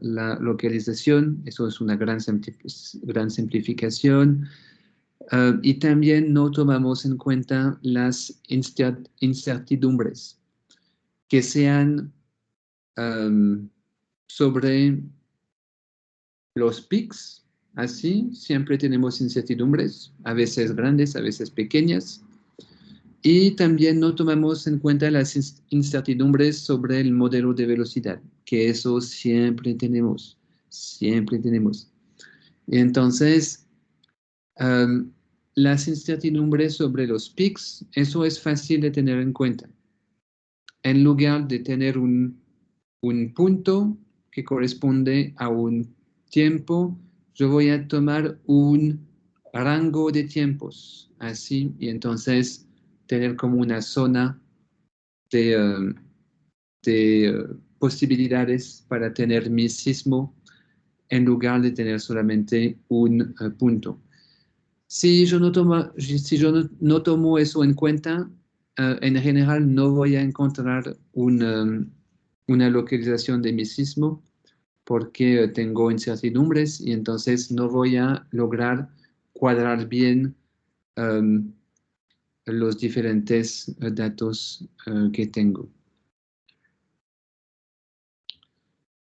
la localización. Eso es una gran simplificación. Y también no tomamos en cuenta las incertidumbres que sean sobre los pics. Así, siempre tenemos incertidumbres, a veces grandes, a veces pequeñas. Y también no tomamos en cuenta las incertidumbres sobre el modelo de velocidad, que eso siempre tenemos, siempre tenemos. Entonces, las incertidumbres sobre los pics, eso es fácil de tener en cuenta. En lugar de tener un punto que corresponde a un tiempo, yo voy a tomar un rango de tiempos, así, y entonces tener como una zona de, posibilidades para tener mi sismo en lugar de tener solamente un punto. Si yo no tomo eso en cuenta, en general no voy a encontrar una localización de mi sismo porque tengo incertidumbres y entonces no voy a lograr cuadrar bien um, los diferentes datos que tengo.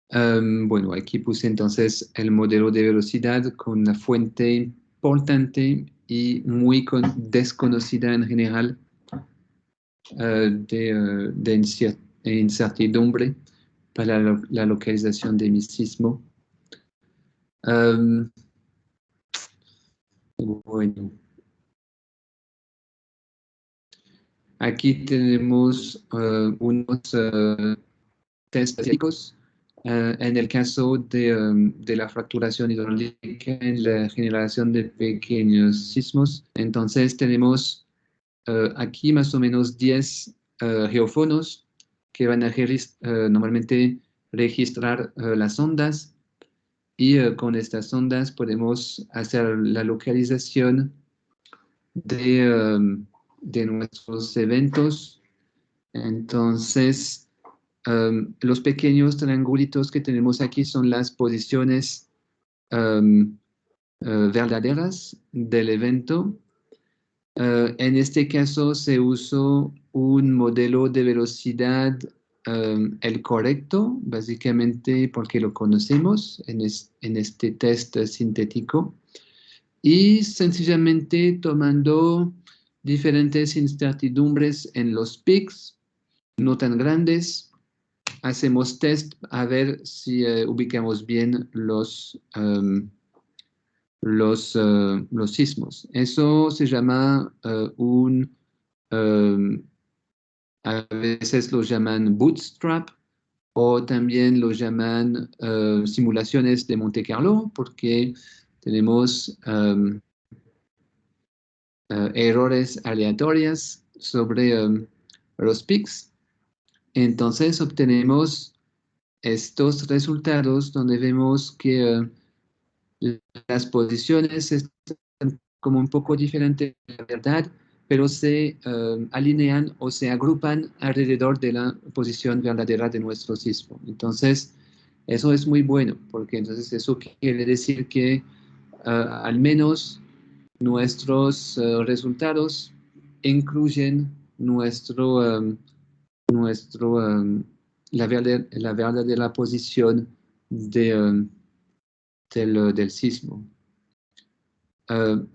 Bueno, aquí puse entonces el modelo de velocidad con una fuente importante y muy desconocida en general de incertidumbre para la localización de mi sismo. Bueno, aquí tenemos unos test estadísticos en el caso de la fracturación hidráulica en la generación de pequeños sismos. Entonces tenemos aquí más o menos 10 geófonos que van a normalmente registrar las ondas y con estas ondas podemos hacer la localización de nuestros eventos. Entonces, los pequeños triangulitos que tenemos aquí son las posiciones verdaderas del evento. En este caso se usó un modelo de velocidad, el correcto, básicamente porque lo conocemos en este test sintético, y sencillamente tomando diferentes incertidumbres en los pics, no tan grandes, hacemos test a ver si ubicamos bien los sismos. Eso se llama a veces lo llaman bootstrap o también lo llaman simulaciones de Monte Carlo porque tenemos errores aleatorios sobre los pics. Entonces obtenemos estos resultados donde vemos que las posiciones están como un poco diferentes de la verdad, pero se alinean o se agrupan alrededor de la posición verdadera de nuestro sismo. Entonces, eso es muy bueno, porque entonces eso quiere decir que al menos nuestros resultados incluyen la verdadera posición del sismo.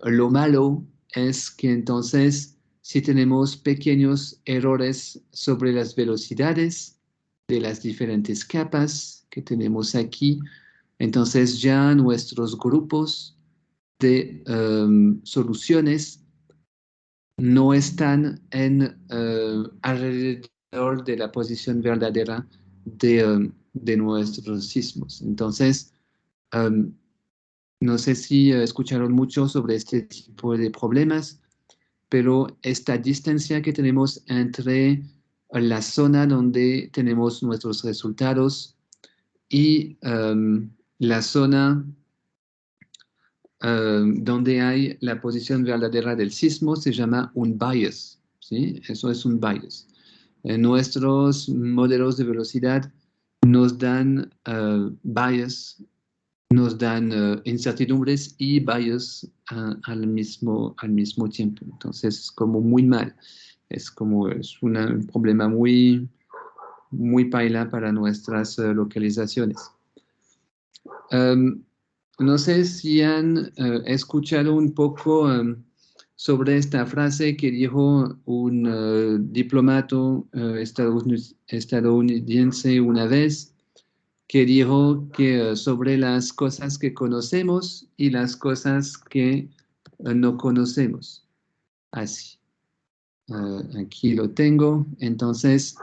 Lo malo es que entonces, si tenemos pequeños errores sobre las velocidades de las diferentes capas que tenemos aquí, entonces ya nuestros grupos de soluciones no están alrededor de la posición verdadera de nuestros sismos. Entonces, no sé si escucharon mucho sobre este tipo de problemas, pero esta distancia que tenemos entre la zona donde tenemos nuestros resultados y la zona donde hay la posición verdadera del sismo se llama un bias, ¿sí? Eso es un bias. Nuestros modelos de velocidad nos dan bias, nos dan incertidumbres y bias al mismo tiempo. Entonces es como muy mal. Es un problema muy paila para nuestras localizaciones. No sé si han escuchado un poco sobre esta frase que dijo un diplomato estadounidense una vez, que dijo que sobre las cosas que conocemos y las cosas que no conocemos. Así. Aquí lo tengo. Entonces,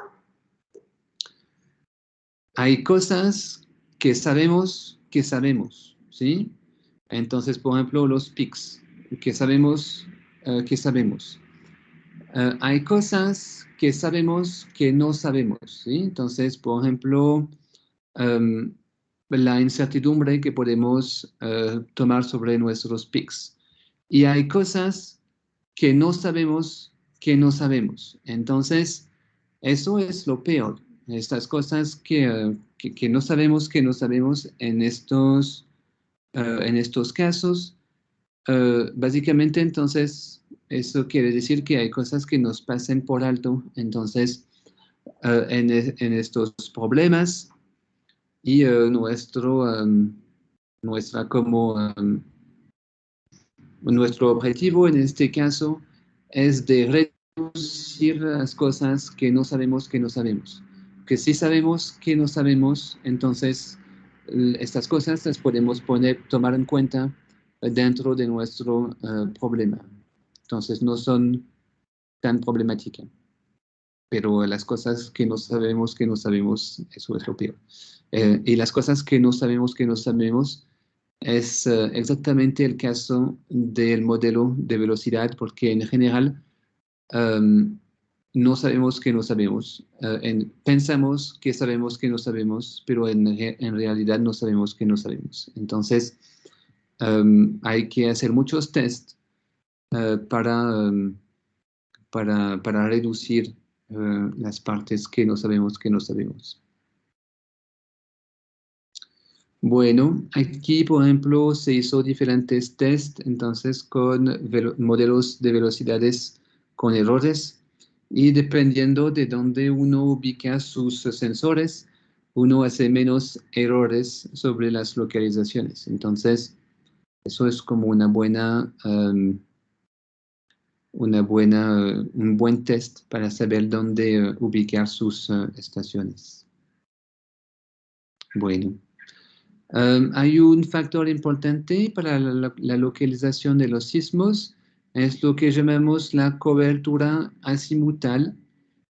hay cosas que sabemos, ¿sí? Entonces, por ejemplo, los pics, que sabemos. Hay cosas que sabemos que no sabemos, ¿sí? Entonces, por ejemplo, um, la incertidumbre que podemos tomar sobre nuestros pics. Y hay cosas que no sabemos que no sabemos. Entonces, eso es lo peor. Estas cosas que no sabemos en estos casos, básicamente entonces eso quiere decir que hay cosas que nos pasen por alto. Entonces, en estos problemas y nuestra como nuestro objetivo en este caso es de reducir las cosas que no sabemos que no sabemos. Que si sabemos que no sabemos, entonces estas cosas las podemos tomar en cuenta dentro de nuestro problema. Entonces no son tan problemáticas, pero las cosas que no sabemos, eso es lo peor. Y las cosas que no sabemos, es exactamente el caso del modelo de velocidad, porque en general no sabemos que no sabemos. Pensamos que sabemos que no sabemos, pero en realidad no sabemos que no sabemos. Entonces, hay que hacer muchos tests para reducir las partes que no sabemos que no sabemos. Bueno, aquí, por ejemplo, se hizo diferentes tests, entonces con modelos de velocidades con errores y dependiendo de dónde uno ubica sus sensores, uno hace menos errores sobre las localizaciones. Entonces, eso es como un buen test para saber dónde ubicar sus estaciones. Bueno. Hay un factor importante para la localización de los sismos, es lo que llamamos la cobertura azimutal.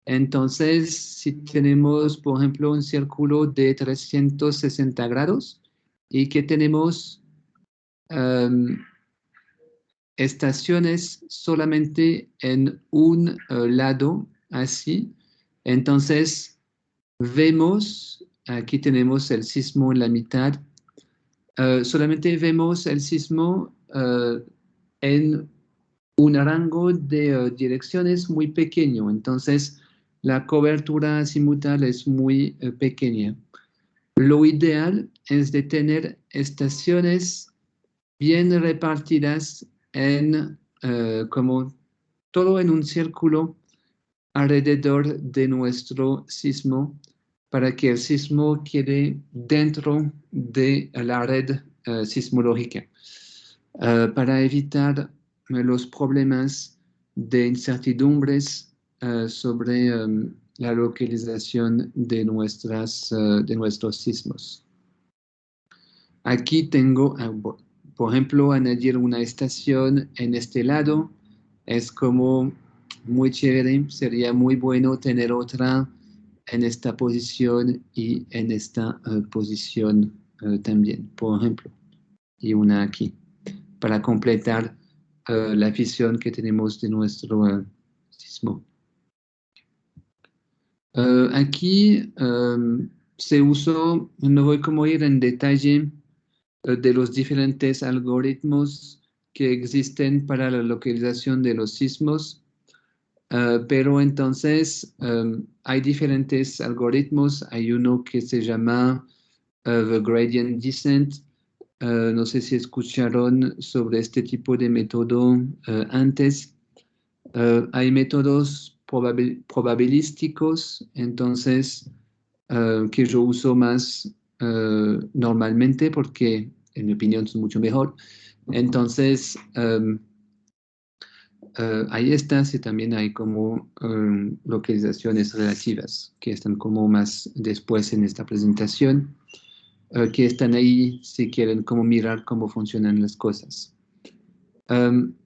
Entonces, si tenemos, por ejemplo, un círculo de 360 grados y que tenemos estaciones solamente en un lado, así, entonces vemos, aquí tenemos el sismo en la mitad. Solamente vemos el sismo en un rango de direcciones muy pequeño, entonces la cobertura azimutal es muy pequeña. Lo ideal es de tener estaciones bien repartidas como todo en un círculo alrededor de nuestro sismo para que el sismo quede dentro de la red sismológica, para evitar los problemas de incertidumbres sobre la localización de nuestros sismos. Aquí tengo, por ejemplo, añadir una estación en este lado. Es como muy chévere, sería muy bueno tener otra en esta posición y en esta posición también, por ejemplo, y una aquí, para completar la visión que tenemos de nuestro sismo. Aquí se usó, no voy como a ir en detalle de los diferentes algoritmos que existen para la localización de los sismos, pero entonces hay diferentes algoritmos. Hay uno que se llama The Gradient Descent. No sé si escucharon sobre este tipo de método antes. Hay métodos probabilísticos, entonces, que yo uso más normalmente porque, en mi opinión, son mucho mejor. Entonces, ahí está, sí, también hay como localizaciones relativas que están como más después en esta presentación, que están ahí si quieren como mirar cómo funcionan las cosas.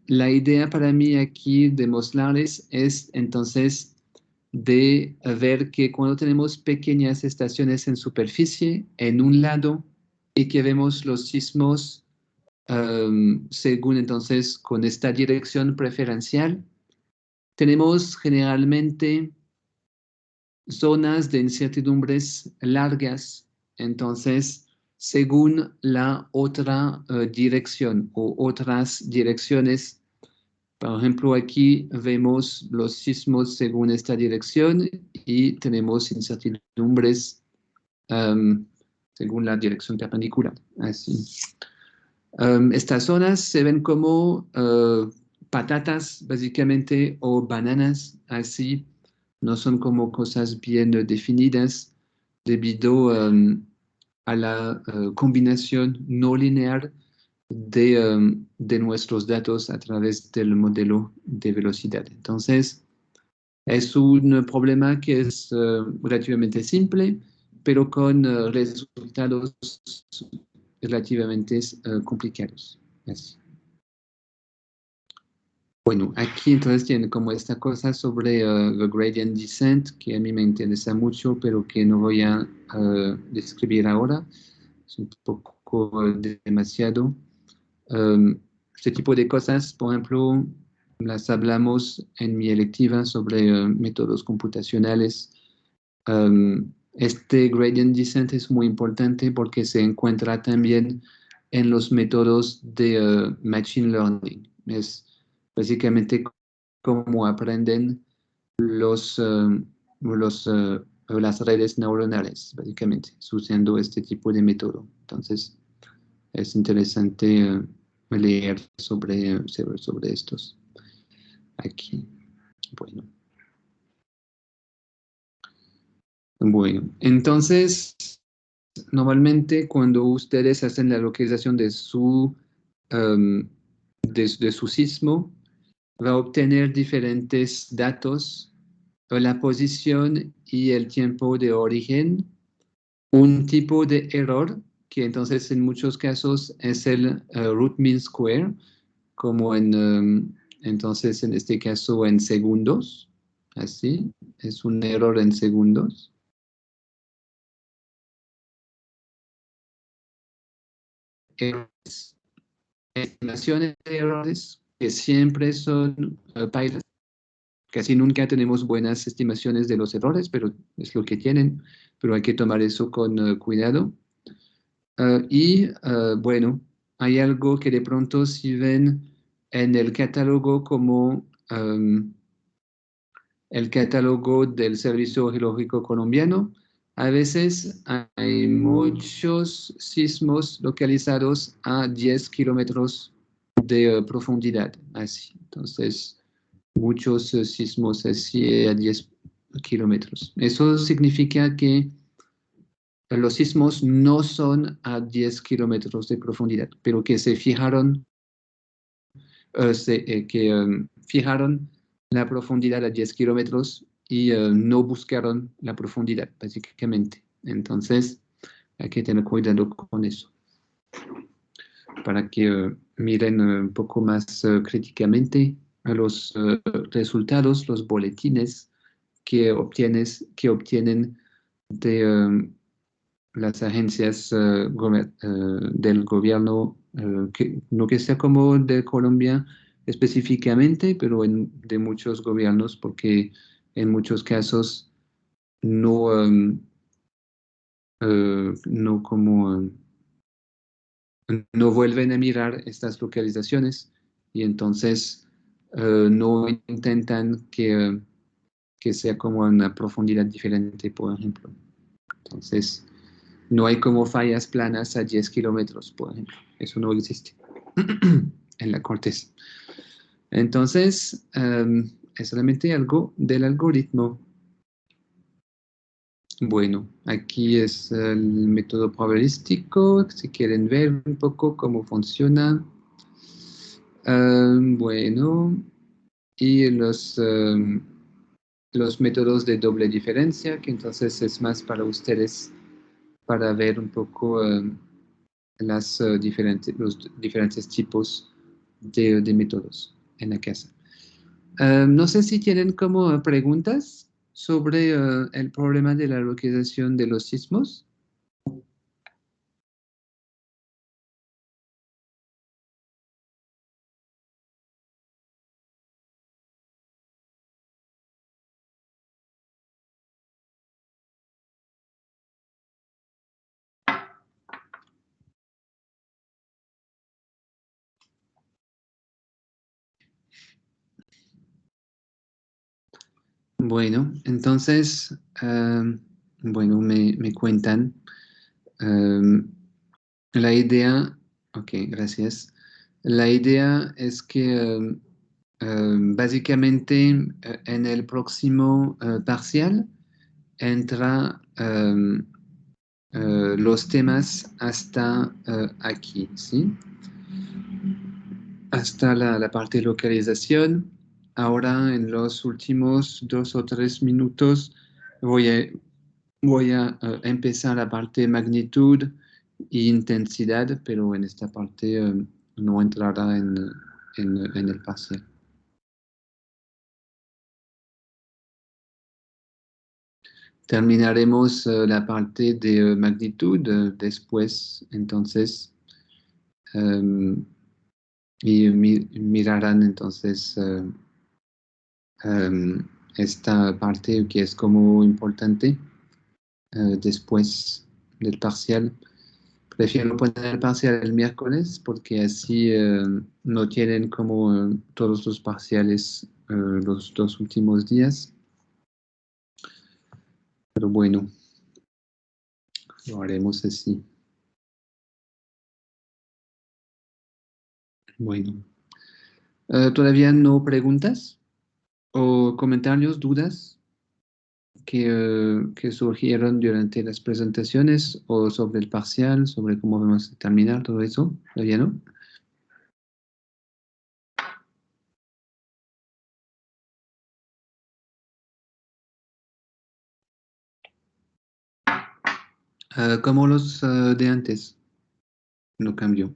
La idea para mí aquí de mostrarles es entonces de ver que cuando tenemos pequeñas estaciones en superficie en un lado y que vemos los sismos según entonces con esta dirección preferencial, tenemos generalmente zonas de incertidumbres largas, entonces según la otra dirección o otras direcciones. Por ejemplo, aquí vemos los sismos según esta dirección y tenemos incertidumbres según la dirección perpendicular. Así. Estas zonas se ven como patatas, básicamente, o bananas, así. No son como cosas bien definidas debido a la combinación no lineal de nuestros datos a través del modelo de velocidad. Entonces, es un problema que es relativamente simple, pero con resultados relativamente complicados. Así. Bueno, aquí entonces tiene como esta cosa sobre the gradient descent, que a mí me interesa mucho, pero que no voy a describir ahora. Es un poco demasiado. Este tipo de cosas, por ejemplo, las hablamos en mi electiva sobre métodos computacionales. Este gradient descent es muy importante porque se encuentra también en los métodos de machine learning. Es básicamente cómo aprenden las redes neuronales, básicamente, usando este tipo de método. Entonces, es interesante leer sobre estos aquí. Bueno. Bueno, entonces, normalmente cuando ustedes hacen la localización um, de su sismo, va a obtener diferentes datos, la posición y el tiempo de origen, un tipo de error, que entonces en muchos casos es el root mean square, como entonces en este caso en segundos, así, es un error en segundos. Errores, estimaciones de errores que siempre son pailas. Casi nunca tenemos buenas estimaciones de los errores, pero es lo que tienen, pero hay que tomar eso con cuidado. Bueno, hay algo que de pronto si ven en el catálogo como el catálogo del Servicio Geológico Colombiano, a veces hay muchos sismos localizados a 10 kilómetros de profundidad, así. Entonces, muchos sismos así a 10 kilómetros. Eso significa que los sismos no son a 10 kilómetros de profundidad, pero que se fijaron, fijaron la profundidad a 10 kilómetros y no buscaron la profundidad, básicamente. Entonces, hay que tener cuidado con eso, para que miren un poco más críticamente a los resultados, los boletines que obtienen de las agencias del gobierno, no que sea como de Colombia específicamente, pero de muchos gobiernos, porque en muchos casos no, no como no vuelven a mirar estas localizaciones y entonces no intentan que sea como una profundidad diferente, por ejemplo. Entonces, no hay como fallas planas a 10 kilómetros, por ejemplo. Eso no existe en la corteza. Entonces, es solamente algo del algoritmo. Bueno, aquí es el método probabilístico, si quieren ver un poco cómo funciona. Bueno, y los métodos de doble diferencia, que entonces es más para ustedes, para ver un poco los diferentes tipos de métodos en la casa. No sé si tienen como preguntas sobre el problema de la localización de los sismos. Bueno, entonces, bueno, me cuentan. em, la idea, ok, gracias. La idea es que básicamente en el próximo parcial entra los temas hasta aquí, ¿sí? Hasta la parte de localización. Ahora en los últimos 2 o 3 minutos voy a, voy a empezar la parte de magnitud e intensidad, pero en esta parte no entrará en el parcial. Terminaremos la parte de magnitud después, entonces, y mirarán entonces esta parte que es como importante después del parcial. Prefiero poner el parcial el miércoles porque así no tienen como todos los parciales los 2 últimos días. Pero bueno, lo haremos así. Bueno, ¿todavía no preguntas o comentarios, dudas que surgieron durante las presentaciones o sobre el parcial, sobre cómo vamos a terminar todo eso? ¿Todavía no? Como los de antes, no cambió.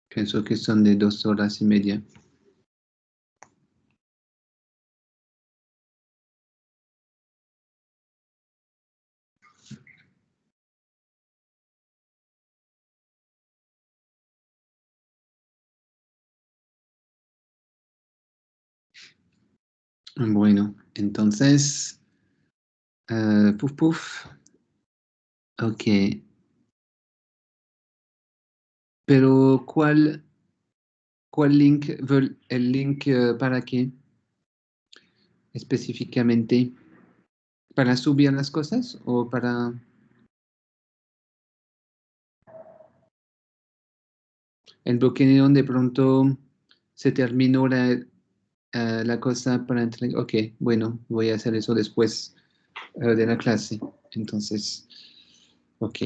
Pienso que son de 2 horas y media. Bueno, entonces, puf, puf. Ok, pero ¿cuál link? ¿El link para qué específicamente? ¿Para subir las cosas o para el bloqueo de pronto se terminó la cosa para entregar? Ok, bueno, voy a hacer eso después de la clase. Entonces, ok,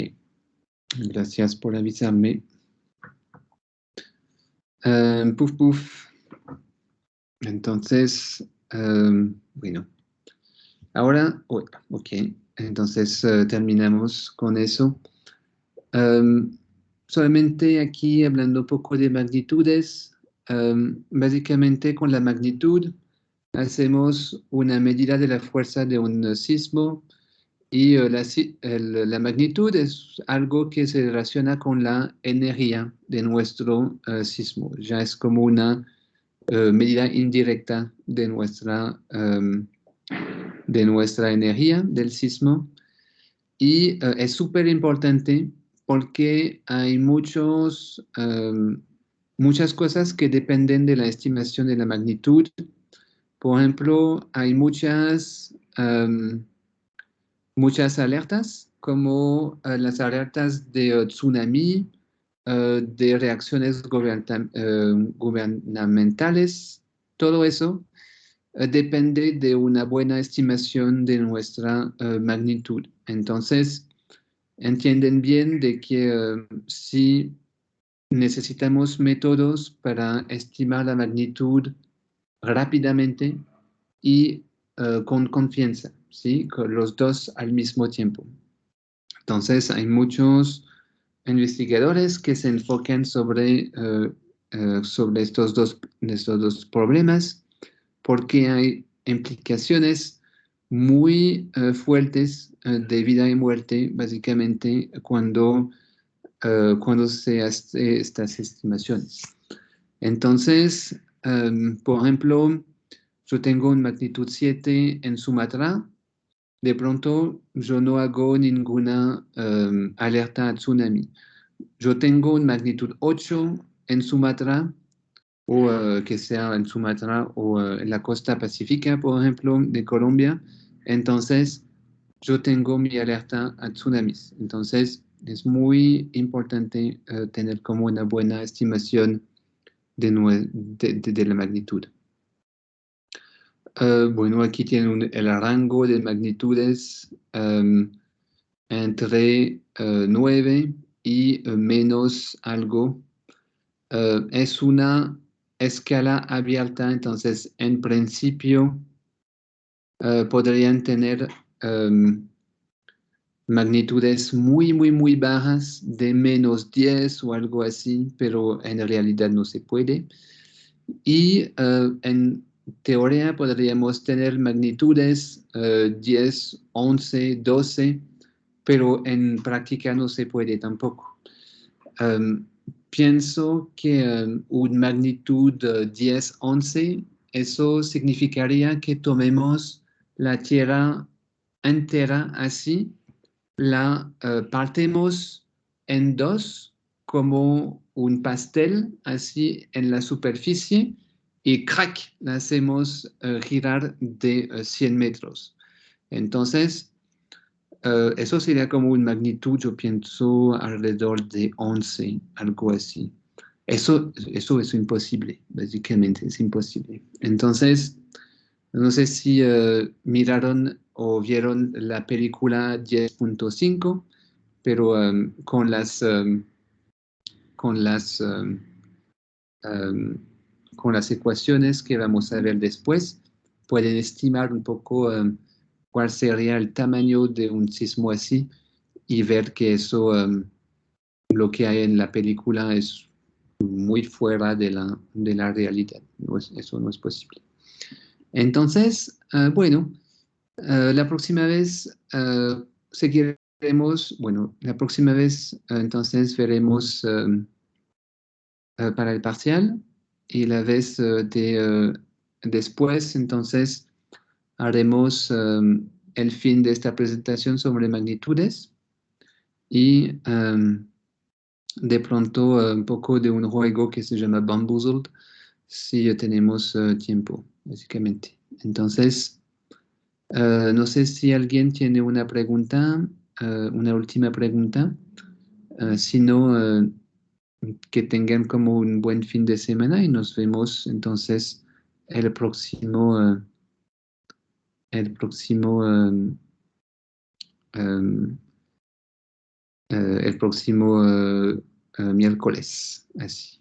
gracias por avisarme. Puf, puf. Entonces, bueno, ahora, ok, entonces terminamos con eso. Um, Solamente aquí hablando un poco de magnitudes, básicamente con la magnitud hacemos una medida de la fuerza de un sismo y la magnitud es algo que se relaciona con la energía de nuestro sismo. Ya es como una medida indirecta de de nuestra energía del sismo. Y es súper importante porque hay muchas cosas que dependen de la estimación de la magnitud. Por ejemplo, hay muchas alertas, como las alertas de tsunami, de reacciones gubernamentales. Todo eso depende de una buena estimación de nuestra magnitud. Entonces, entienden bien de que si necesitamos métodos para estimar la magnitud rápidamente y con confianza, ¿sí? Con los dos al mismo tiempo. Entonces, hay muchos investigadores que se enfocan sobre estos dos problemas porque hay implicaciones muy fuertes de vida y muerte, básicamente, cuando se hace estas estimaciones. Entonces, por ejemplo, yo tengo una magnitud 7 en Sumatra. De pronto, yo no hago ninguna alerta a tsunami. Yo tengo una magnitud 8 en Sumatra, o que sea en Sumatra o en la costa pacífica, por ejemplo, de Colombia. Entonces, yo tengo mi alerta a tsunamis. Entonces, es muy importante tener como una buena estimación de la magnitud. Bueno, aquí tienen el rango de magnitudes entre 9 y menos algo. Es una escala abierta, entonces en principio podrían tener magnitudes muy, muy, muy bajas de menos 10 o algo así, pero en realidad no se puede. Y en teoría podríamos tener magnitudes 10, 11, 12, pero en práctica no se puede tampoco. Pienso que una magnitud 10, 11, eso significaría que tomemos la Tierra entera así, la partemos en dos como un pastel así en la superficie y crack, la hacemos girar de 100 metros. Entonces, eso sería como una magnitud, yo pienso, alrededor de 11, algo así. Eso es imposible, básicamente, es imposible. Entonces, no sé si miraron o vieron la película 10.5, pero con las, um, um, con las ecuaciones que vamos a ver después, pueden estimar un poco cuál sería el tamaño de un sismo así y ver que lo que hay en la película es muy fuera de la realidad. Eso no es posible. Entonces, bueno, la próxima vez seguiremos, bueno, la próxima vez entonces veremos para el parcial y la vez después entonces haremos el fin de esta presentación sobre magnitudes y de pronto un poco de un juego que se llama Bamboozled si tenemos tiempo, básicamente. Entonces, no sé si alguien tiene una pregunta, una última pregunta. Si no, que tengan como un buen fin de semana y nos vemos entonces el próximo, eh, el próximo, um, el próximo miércoles. Así.